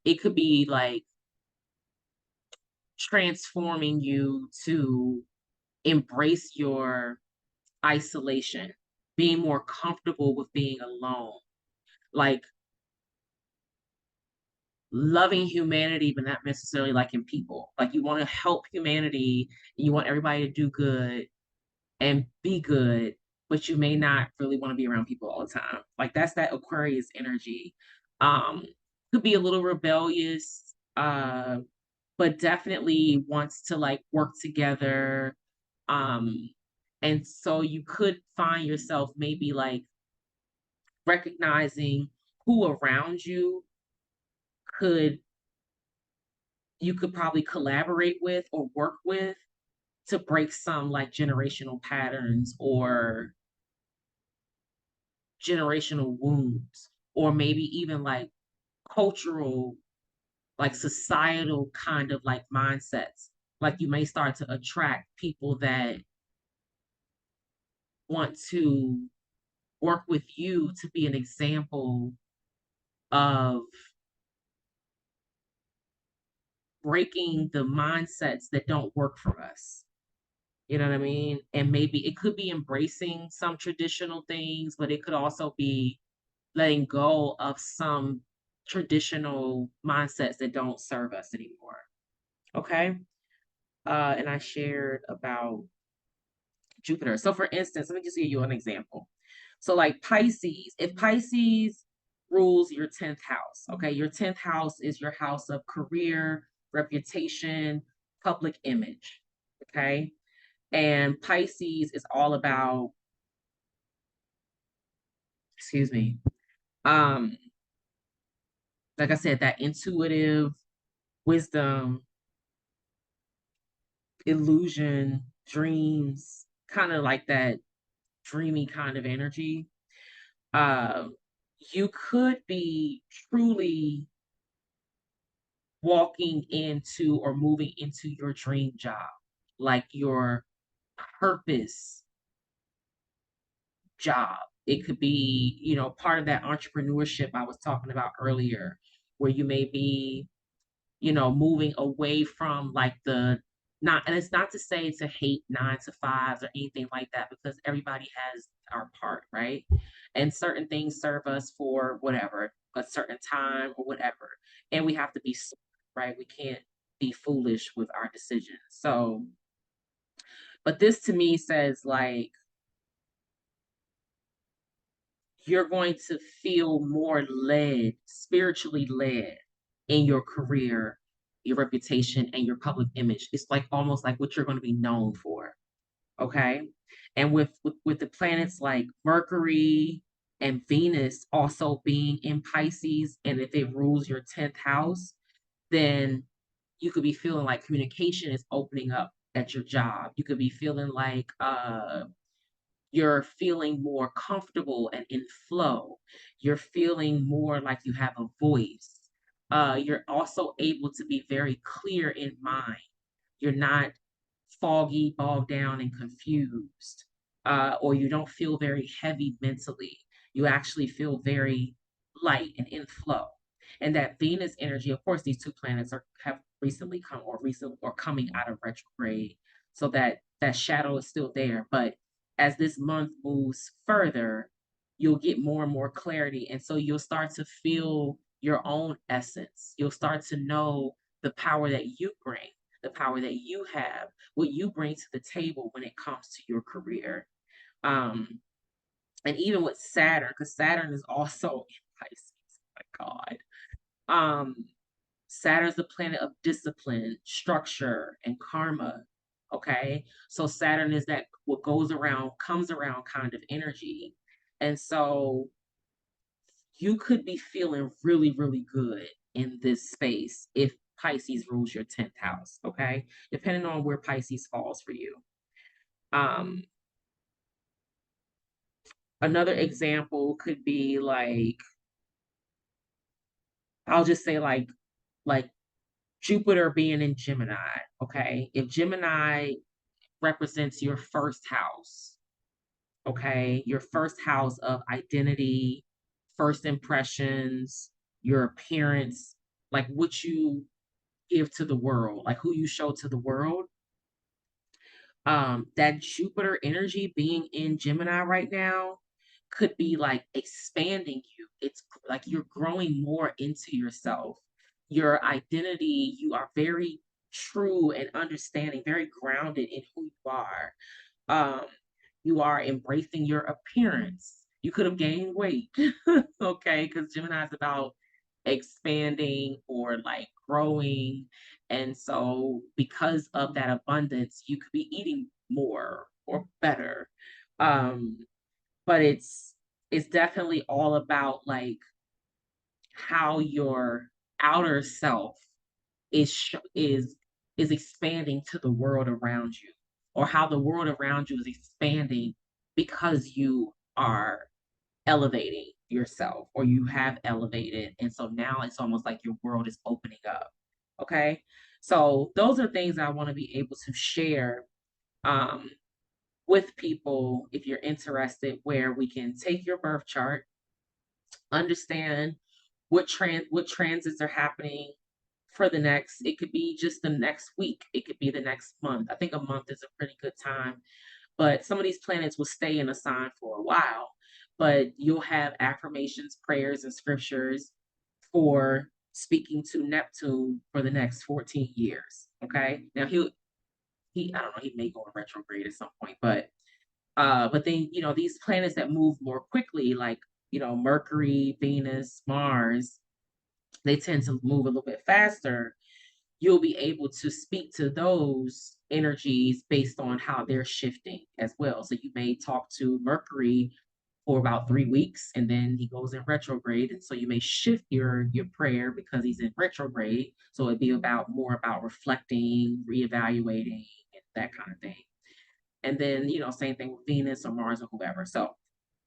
it could be like transforming you to embrace your isolation, being more comfortable with being alone, like loving humanity, but not necessarily liking people. Like you want to help humanity, you want everybody to do good and be good, but you may not really want to be around people all the time. Like that's that Aquarius energy. Um, could be a little rebellious, but definitely wants to like work together. Um, and so you could find yourself maybe like recognizing who around you could you could probably collaborate with or work with, to break some like generational patterns or generational wounds, or maybe even like cultural, like societal kind of like mindsets. Like you may start to attract people that want to work with you to be an example of breaking the mindsets that don't work for us. You know what I mean? And maybe it could be embracing some traditional things, but it could also be letting go of some traditional mindsets that don't serve us anymore. Okay. And I shared about Jupiter. So, for instance, let me just give you an example. So, like Pisces, if Pisces rules your 10th house, okay, your 10th house is your house of career, reputation, public image, okay? And Pisces is all about, excuse me, um, like I said, that intuitive wisdom, illusion, dreams, kind of like that dreamy kind of energy. Um, you could be truly walking into or moving into your dream job, like your purpose job. It could be, part of that entrepreneurship I was talking about earlier, where you may be, moving away from like the not, and it's not to say to hate 9 to 5s or anything like that, because everybody has our part, right? And certain things serve us for whatever, a certain time or whatever. And we have to be smart, right? We can't be foolish with our decisions. So, but this to me says like you're going to feel more led, spiritually led in your career, your reputation, and your public image. It's like almost like what you're going to be known for. Okay. And with the planets like Mercury and Venus also being in Pisces, and if it rules your 10th house, then you could be feeling like communication is opening up at your job. You could be feeling like you're feeling more comfortable and in flow. You're feeling more like you have a voice. You're also able to be very clear in mind. You're not foggy, bogged down, and confused, or you don't feel very heavy mentally. You actually feel very light and in flow. And that Venus energy, of course, these two planets have recently come or coming out of retrograde, so that shadow is still there. But as this month moves further, you'll get more and more clarity, and so you'll start to feel your own essence. You'll start to know the power that you bring, the power that you have, what you bring to the table when it comes to your career. Um, and even with Saturn, because Saturn is also in Pisces. Oh my God. Saturn's the planet of discipline, structure, and karma. Okay. So Saturn is that what goes around, comes around kind of energy. And so you could be feeling really, really good in this space if Pisces rules your 10th house. Okay. Depending on where Pisces falls for you. Um, Another example could be like, I'll just say like Jupiter being in Gemini. Okay. If Gemini represents your first house, okay, your first house of identity, first impressions, your appearance, like what you give to the world, like who you show to the world. That Jupiter energy being in Gemini right now could be like expanding you. It's like you're growing more into yourself. Your identity, you are very true and understanding, very grounded in who you are. Um, you are embracing your appearance. You could have gained weight, okay, because Gemini is about expanding or like growing. And so, because of that abundance, you could be eating more or better. Um, but it's definitely all about like how your outer self is is expanding to the world around you. or how the world around you is expanding because you are elevating yourself, or you have elevated. And so now it's almost like your world is opening up. Okay. So those are things I want to be able to share um, with people if you're interested, where we can take your birth chart, understand what transits are happening for the next, it could be just the next week, it could be the next month. I think a month is a pretty good time, but some of these planets will stay in a sign for a while. But you'll have affirmations, prayers, and scriptures for speaking to Neptune for the next 14 years. Okay. Now he I don't know, he may go in retrograde at some point, but then, these planets that move more quickly, like, Mercury, Venus, Mars, they tend to move a little bit faster. You'll be able to speak to those energies based on how they're shifting as well. So you may talk to Mercury for about 3 weeks, and then he goes in retrograde. And so you may shift your prayer because he's in retrograde. So it'd be more about reflecting, reevaluating, and that kind of thing. And then, same thing with Venus or Mars or whoever. So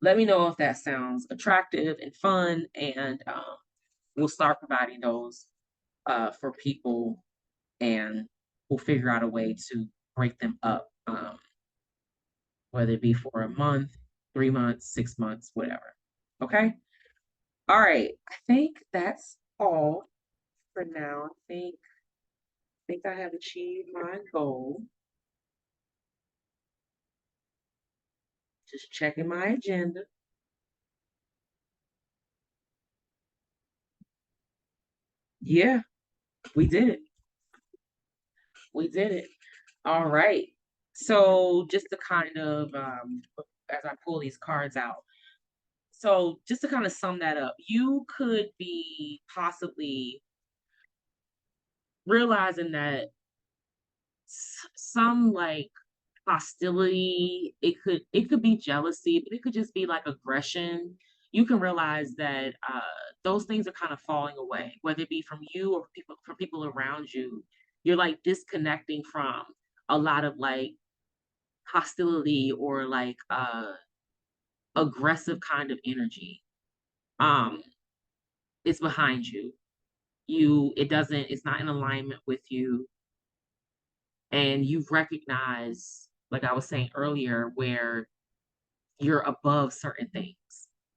let me know if that sounds attractive and fun. And we'll start providing those for people, and we'll figure out a way to break them up, whether it be for a month, 3 months, 6 months, whatever. Okay. All right. I think that's all for now. I think I have achieved my goal. Just checking my agenda. Yeah, we did it. We did it. All right. So just to kind of, as I pull these cards out, so just to kind of sum that up, you could be possibly realizing that some like hostility, it could be jealousy, but it could just be like aggression. You can realize that those things are kind of falling away, whether it be from you or from people around you. You're like disconnecting from a lot of like hostility or like aggressive kind of energy. Um, it's behind you. It's not in alignment with you. And you recognize, like I was saying earlier, where you're above certain things.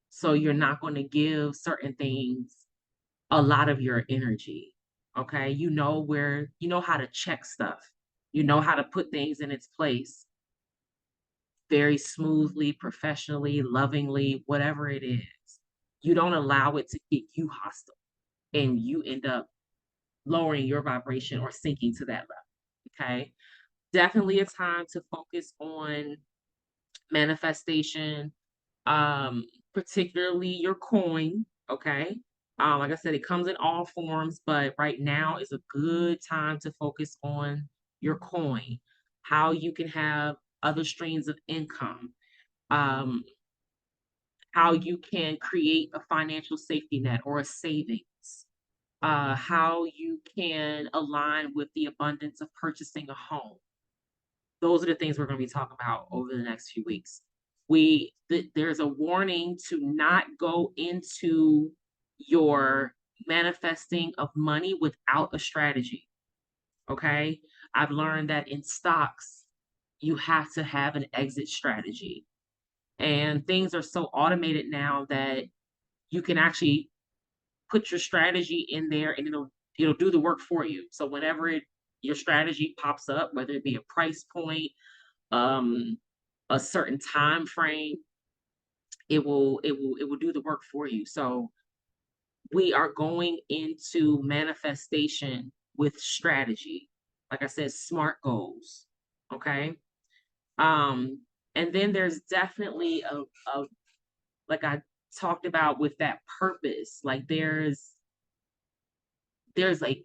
So you're not going to give certain things a lot of your energy. Okay. You know how to check stuff. You know how to put things in its place very smoothly, professionally, lovingly, whatever it is. You don't allow it to get you hostile, and you end up lowering your vibration or sinking to that level. Okay. Definitely a time to focus on manifestation, um, particularly your coin. Okay. Like I said, it comes in all forms, but right now is a good time to focus on your coin, how you can have other streams of income, um, how you can create a financial safety net or a savings, how you can align with the abundance of purchasing a home. Those are the things we're going to be talking about over the next few weeks. There's a warning to not go into your manifesting of money without a strategy. Okay. I've learned that in stocks, you have to have an exit strategy. And things are so automated now that you can actually put your strategy in there, and it'll do the work for you. So whenever your strategy pops up, whether it be a price point, um, a certain time frame, it will do the work for you. So we are going into manifestation with strategy. Like I said, smart goals. Okay. Um, and then there's definitely a like I talked about with that purpose. Like there's like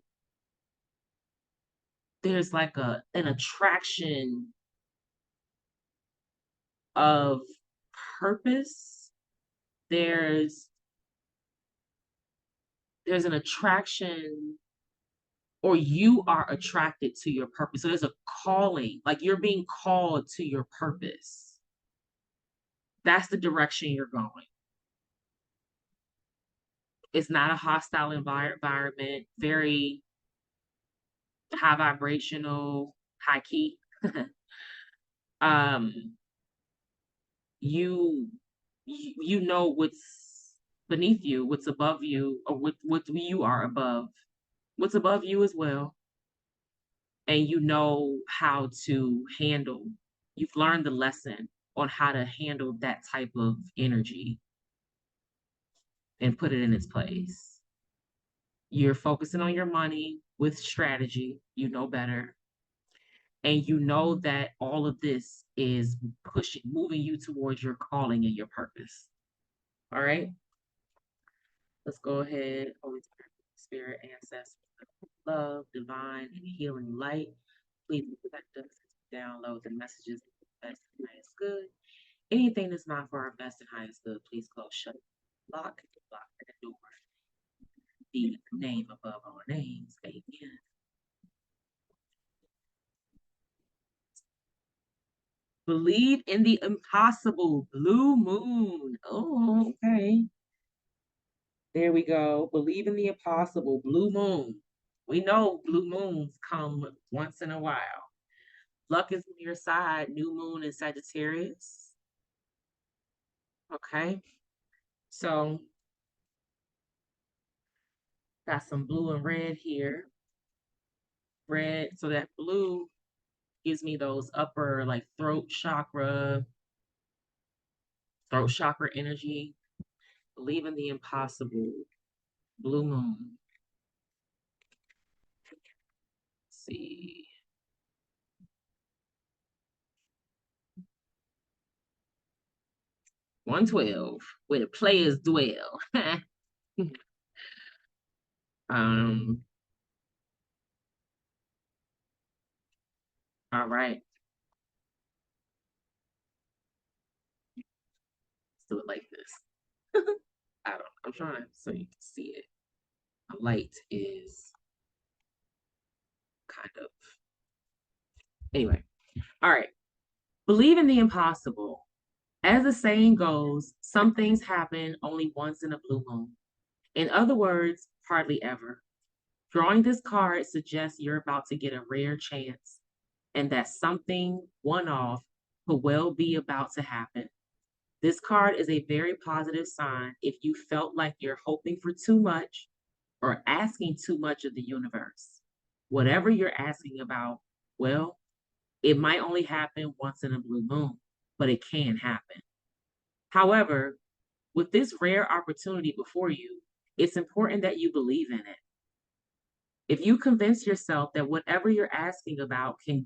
there's like an attraction of purpose. There's there's an attraction or you are attracted to your purpose. So there's a calling, like you're being called to your purpose. That's the direction you're going. It's not a hostile environment, very high vibrational, high key. um, you you know what's beneath you, what's above you, or what you are above, what's above you as well, and you know how to handle. You've learned the lesson on how to handle that type of energy and put it in its place. You're focusing on your money with strategy. You know better. And you know that all of this is moving you towards your calling and your purpose. All right. Let's go ahead. Holy Spirit, ancestors, love, divine, and healing light. Please protect us, download the messages best and highest good. Anything that's not for our best and highest good, please close, shut, lock the door. The name above all names. Amen. Believe in the impossible. Blue moon. Oh, okay. There we go. Believe in the impossible. Blue moon. We know blue moons come once in a while. Luck is on your side. New moon in Sagittarius. Okay. So got some blue and red here. Red. So that blue gives me those upper like throat chakra energy. Believe in the impossible. Blue moon. Let's see. 112, where the players dwell. um, all right. Let's do it like this. I'm trying so you can see it. A light is kind of anyway. All right. Believe in the impossible. As the saying goes, some things happen only once in a blue moon. In other words, hardly ever. Drawing this card suggests you're about to get a rare chance and that something one off could well be about to happen. This card is a very positive sign if you felt like you're hoping for too much or asking too much of the universe. Whatever you're asking about, well, it might only happen once in a blue moon, but it can happen. However, with this rare opportunity before you, it's important that you believe in it. If you convince yourself that whatever you're asking about can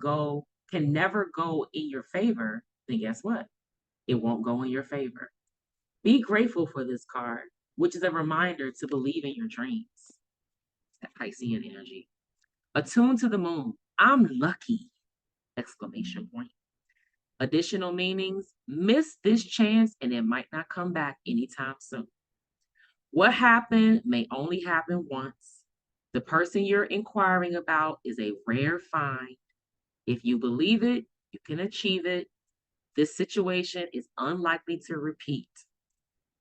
never go in your favor, then guess what? It won't go in your favor. Be grateful for this card, which is a reminder to believe in your dreams. That Piscean energy. Attuned to the moon. I'm lucky! Exclamation point. Additional meanings. Miss this chance and it might not come back anytime soon. What happened may only happen once. The person you're inquiring about is a rare find. If you believe it, you can achieve it. This situation is unlikely to repeat.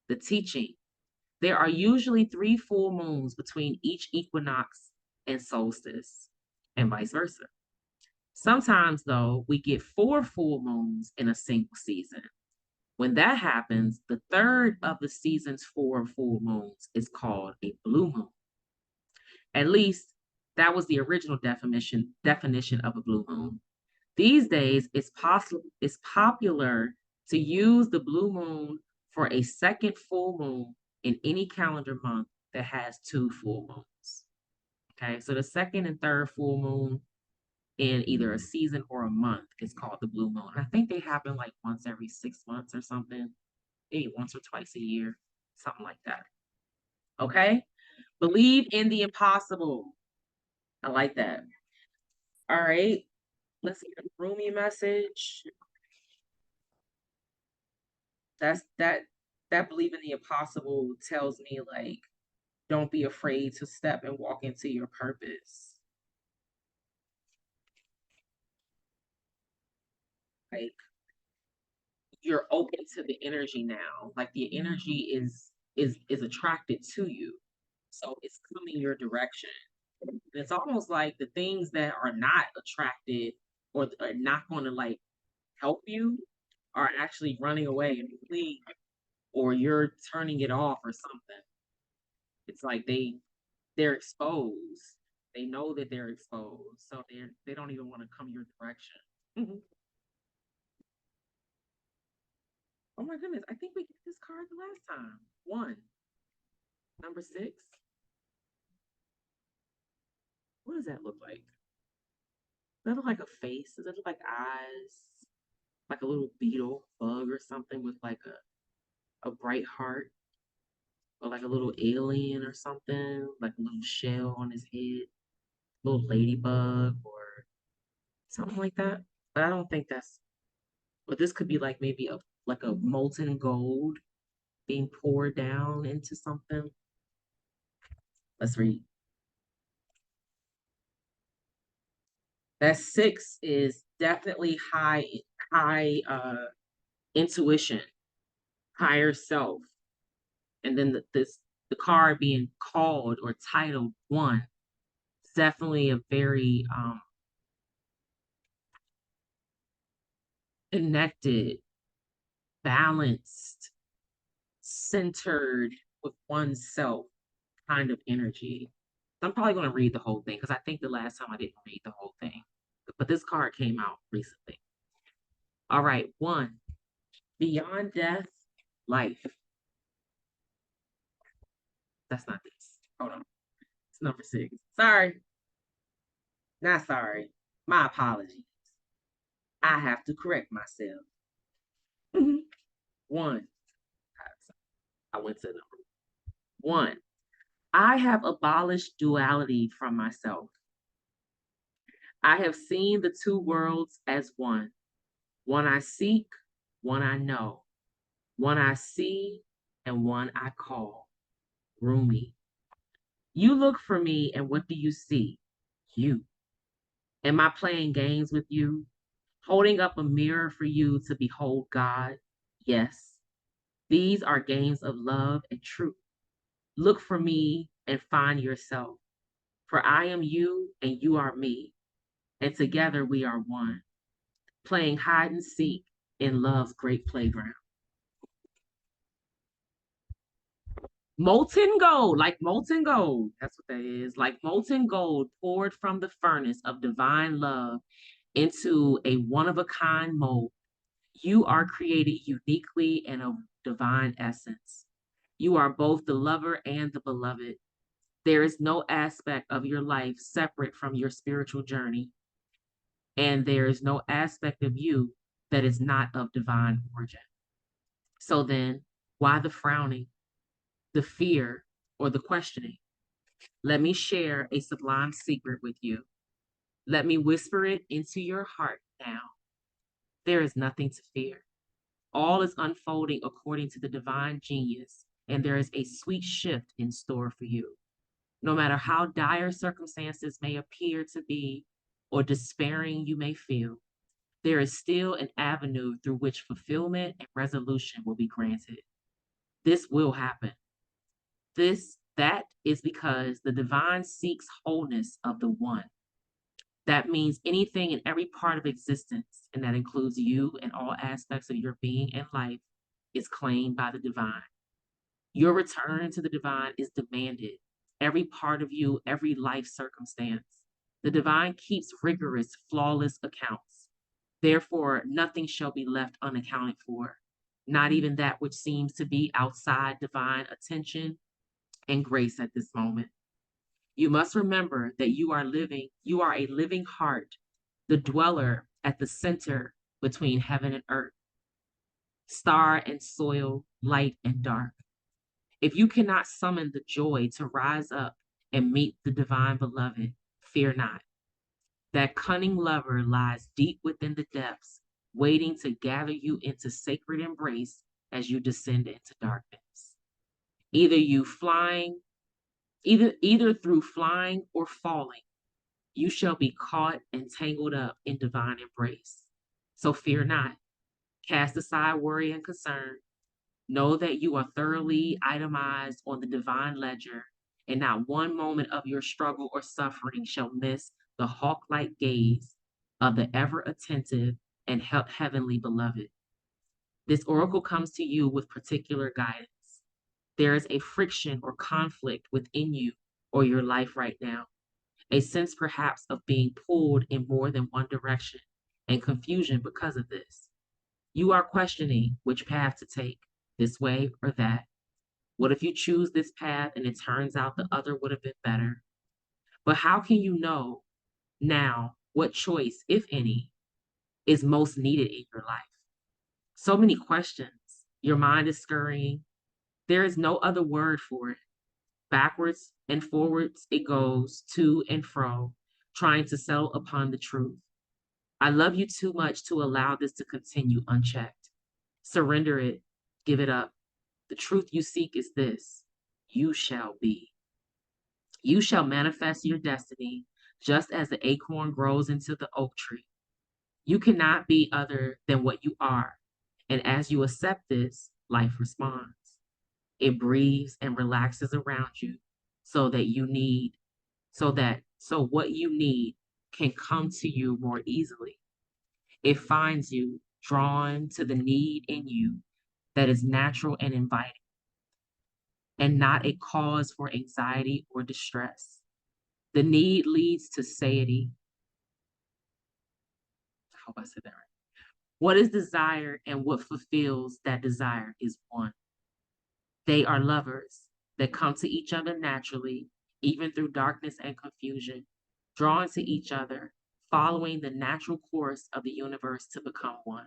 The teaching. There are usually 3 full moons between each equinox and solstice, and vice versa. Sometimes, though, we get 4 full moons in a single season. When that happens, the third of the season's 4 full moons is called a blue moon. At least, that was the original definition of a blue moon. These days, it's popular to use the blue moon for a second full moon in any calendar month that has 2 full moons. Okay, so the second and third full moon in either a season or a month is called the blue moon. I think they happen like once every 6 months or something, maybe once or twice a year, something like that. Okay, believe in the impossible. I like that. All right, let's get a roomy message. That believe in the impossible tells me like don't be afraid to step and walk into your purpose. like you're open to the energy now. Like the energy is attracted to you. So it's coming your direction. And it's almost like the things that are not attracted or are not going to like help you are actually running away and flee, or you're turning it off or something. It's like they're exposed. They know that they're exposed, so they don't even want to come your direction. Mhm. Oh my goodness, I think we got this card the last time. One, number six. What does that look like? Does that look like a face? Does it look like eyes? Like a little beetle, bug, or something with like a bright heart, or like a little alien or something, like a little shell on his head, little ladybug or something like that. But I don't think that's. But this could be like maybe a molten gold being poured down into something. Let's read. That six is definitely high intuition, higher self. And then the card being called or titled one, it's definitely a very connected, balanced, centered with oneself kind of energy. So I'm probably going to read the whole thing because I think the last time I didn't read the whole thing. But this card came out recently. All right, one, beyond death, life. That's not this. Hold on. It's number six. Sorry. Not sorry. My apologies. I have to correct myself. One. I went to number one. I have abolished duality from myself. I have seen the two worlds as one. One I seek, one I know. One I see, and one I call. Rumi. You look for me, and what do you see? You. Am I playing games with you? Holding up a mirror for you to behold God? Yes. These are games of love and truth. Look for me and find yourself. For I am you and you are me. And together we are one, playing hide and seek in love's great playground. Molten gold, like molten gold. That's what that is. Like molten gold poured from the furnace of divine love into a one of a kind mold. You are created uniquely in a divine essence. You are both the lover and the beloved. There is no aspect of your life separate from your spiritual journey, and there is no aspect of you that is not of divine origin. So then, why the frowning, the fear, or the questioning? Let me share a sublime secret with you. Let me whisper it into your heart now. There is nothing to fear. All is unfolding according to the divine genius, and there is a sweet shift in store for you. No matter how dire circumstances may appear to be or despairing you may feel, there is still an avenue through which fulfillment and resolution will be granted. This will happen. That is because the divine seeks wholeness of the one. That means anything and every part of existence, and that includes you and all aspects of your being and life, is claimed by the divine. Your return to the divine is demanded. Every part of you, every life circumstance. The divine keeps rigorous, flawless accounts. Therefore, nothing shall be left unaccounted for, not even that which seems to be outside divine attention and grace at this moment. You must remember that you are a living heart, the dweller at the center between heaven and earth, star and soil, light and dark. If you cannot summon the joy to rise up and meet the divine beloved, fear not. That cunning lover lies deep within the depths, waiting to gather you into sacred embrace as you descend into darkness. Either you flying, either through flying or falling, you shall be caught and tangled up in divine embrace. So fear not. Cast aside worry and concern. Know that you are thoroughly itemized on the divine ledger, and not one moment of your struggle or suffering shall miss the hawk like gaze of the ever attentive and heavenly beloved. This oracle comes to you with particular guidance. There is a friction or conflict within you or your life right now, a sense perhaps of being pulled in more than one direction and confusion because of this. You are questioning which path to take, this way or that. What if you choose this path and it turns out the other would have been better? But how can you know now what choice, if any, is most needed in your life? So many questions. Your mind is scurrying. There is no other word for it. Backwards and forwards it goes, to and fro, trying to settle upon the truth. I love you too much to allow this to continue unchecked. Surrender it, give it up. The truth you seek is this: you shall be. You shall manifest your destiny just as the acorn grows into the oak tree. You cannot be other than what you are. And as you accept this, life responds. It breathes and relaxes around you so that you need, so what you need can come to you more easily. It finds you drawn to the need in you that is natural and inviting, and not a cause for anxiety or distress. The need leads to satiety. I hope I said that right. What is desired and what fulfills that desire is one. They are lovers that come to each other naturally, even through darkness and confusion, drawn to each other, following the natural course of the universe to become one.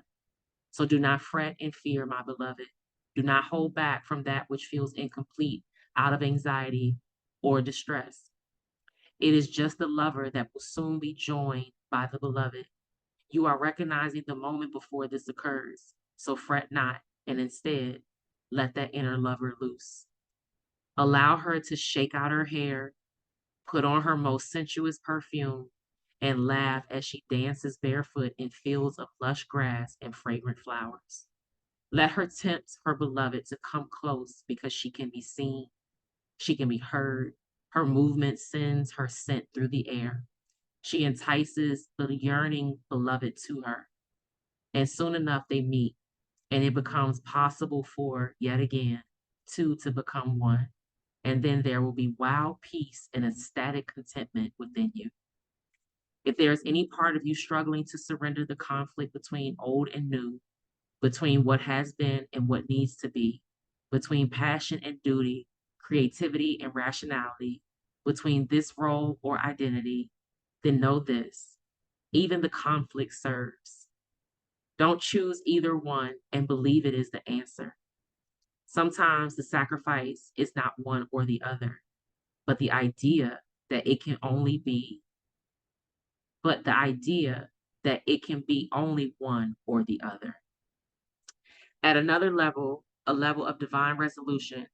So do not fret and fear, my beloved. Do not hold back from that which feels incomplete out of anxiety or distress. It is just the lover that will soon be joined by the beloved. You are recognizing the moment before this occurs. So fret not, and instead, let that inner lover loose. Allow her to shake out her hair, put on her most sensuous perfume, and laugh as she dances barefoot in fields of lush grass and fragrant flowers. Let her tempt her beloved to come close because she can be seen, she can be heard. Her movement sends her scent through the air. She entices the yearning beloved to her. And soon enough they meet, and it becomes possible for, yet again, two to become one. And then there will be wild peace and ecstatic contentment within you. If there is any part of you struggling to surrender the conflict between old and new, between what has been and what needs to be, between passion and duty, creativity and rationality, between this role or identity, then know this: even the conflict serves. Don't choose either one and believe it is the answer. Sometimes the sacrifice is not one or the other, but the idea that it can only be, but the idea that it can be only one or the other. At another level, a level of divine resolution,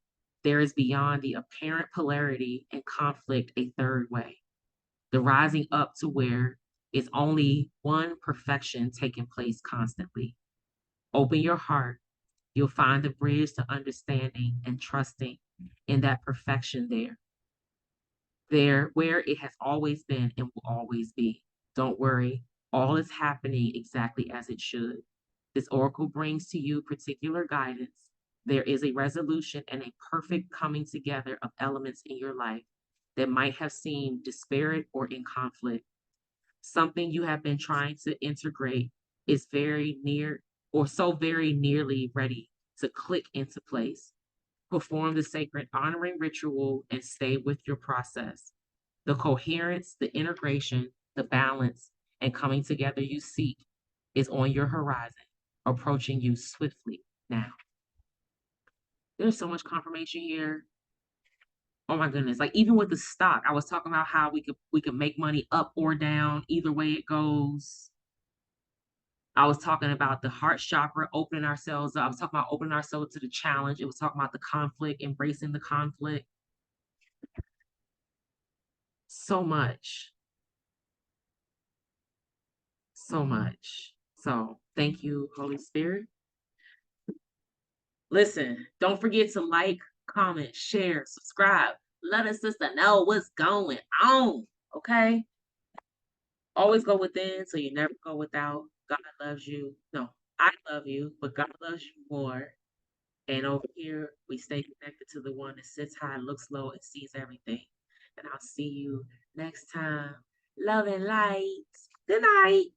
there is beyond the apparent polarity and conflict a third way, the rising up to where is only one perfection taking place constantly. Open your heart. You'll find the bridge to understanding and trusting in that perfection there where it has always been and will always be. Don't worry, all is happening exactly as it should. This oracle brings to you particular guidance. There is a resolution and a perfect coming together of elements in your life that might have seemed disparate or in conflict. Something you have been trying to integrate is very near or so very nearly ready to click into place. Perform the sacred honoring ritual and stay with your process. The coherence, the integration, the balance, and coming together you seek is on your horizon, approaching you swiftly now. There's so much confirmation here. Oh my goodness. Like even with the stock, I was talking about how we could make money up or down, either way it goes. I was talking about the heart chakra, opening ourselves up. I was talking about opening ourselves to the challenge. It was talking about the conflict, embracing the conflict. So much. So much. So thank you, Holy Spirit. Listen, don't forget to like, comment, share, subscribe. Let us sister know what's going on. Okay? Always go within so you never go without. God loves you. No, I love you, but God loves you more. And over here, we stay connected to the one that sits high, looks low, and sees everything. And I'll see you next time. Love and light. Good night.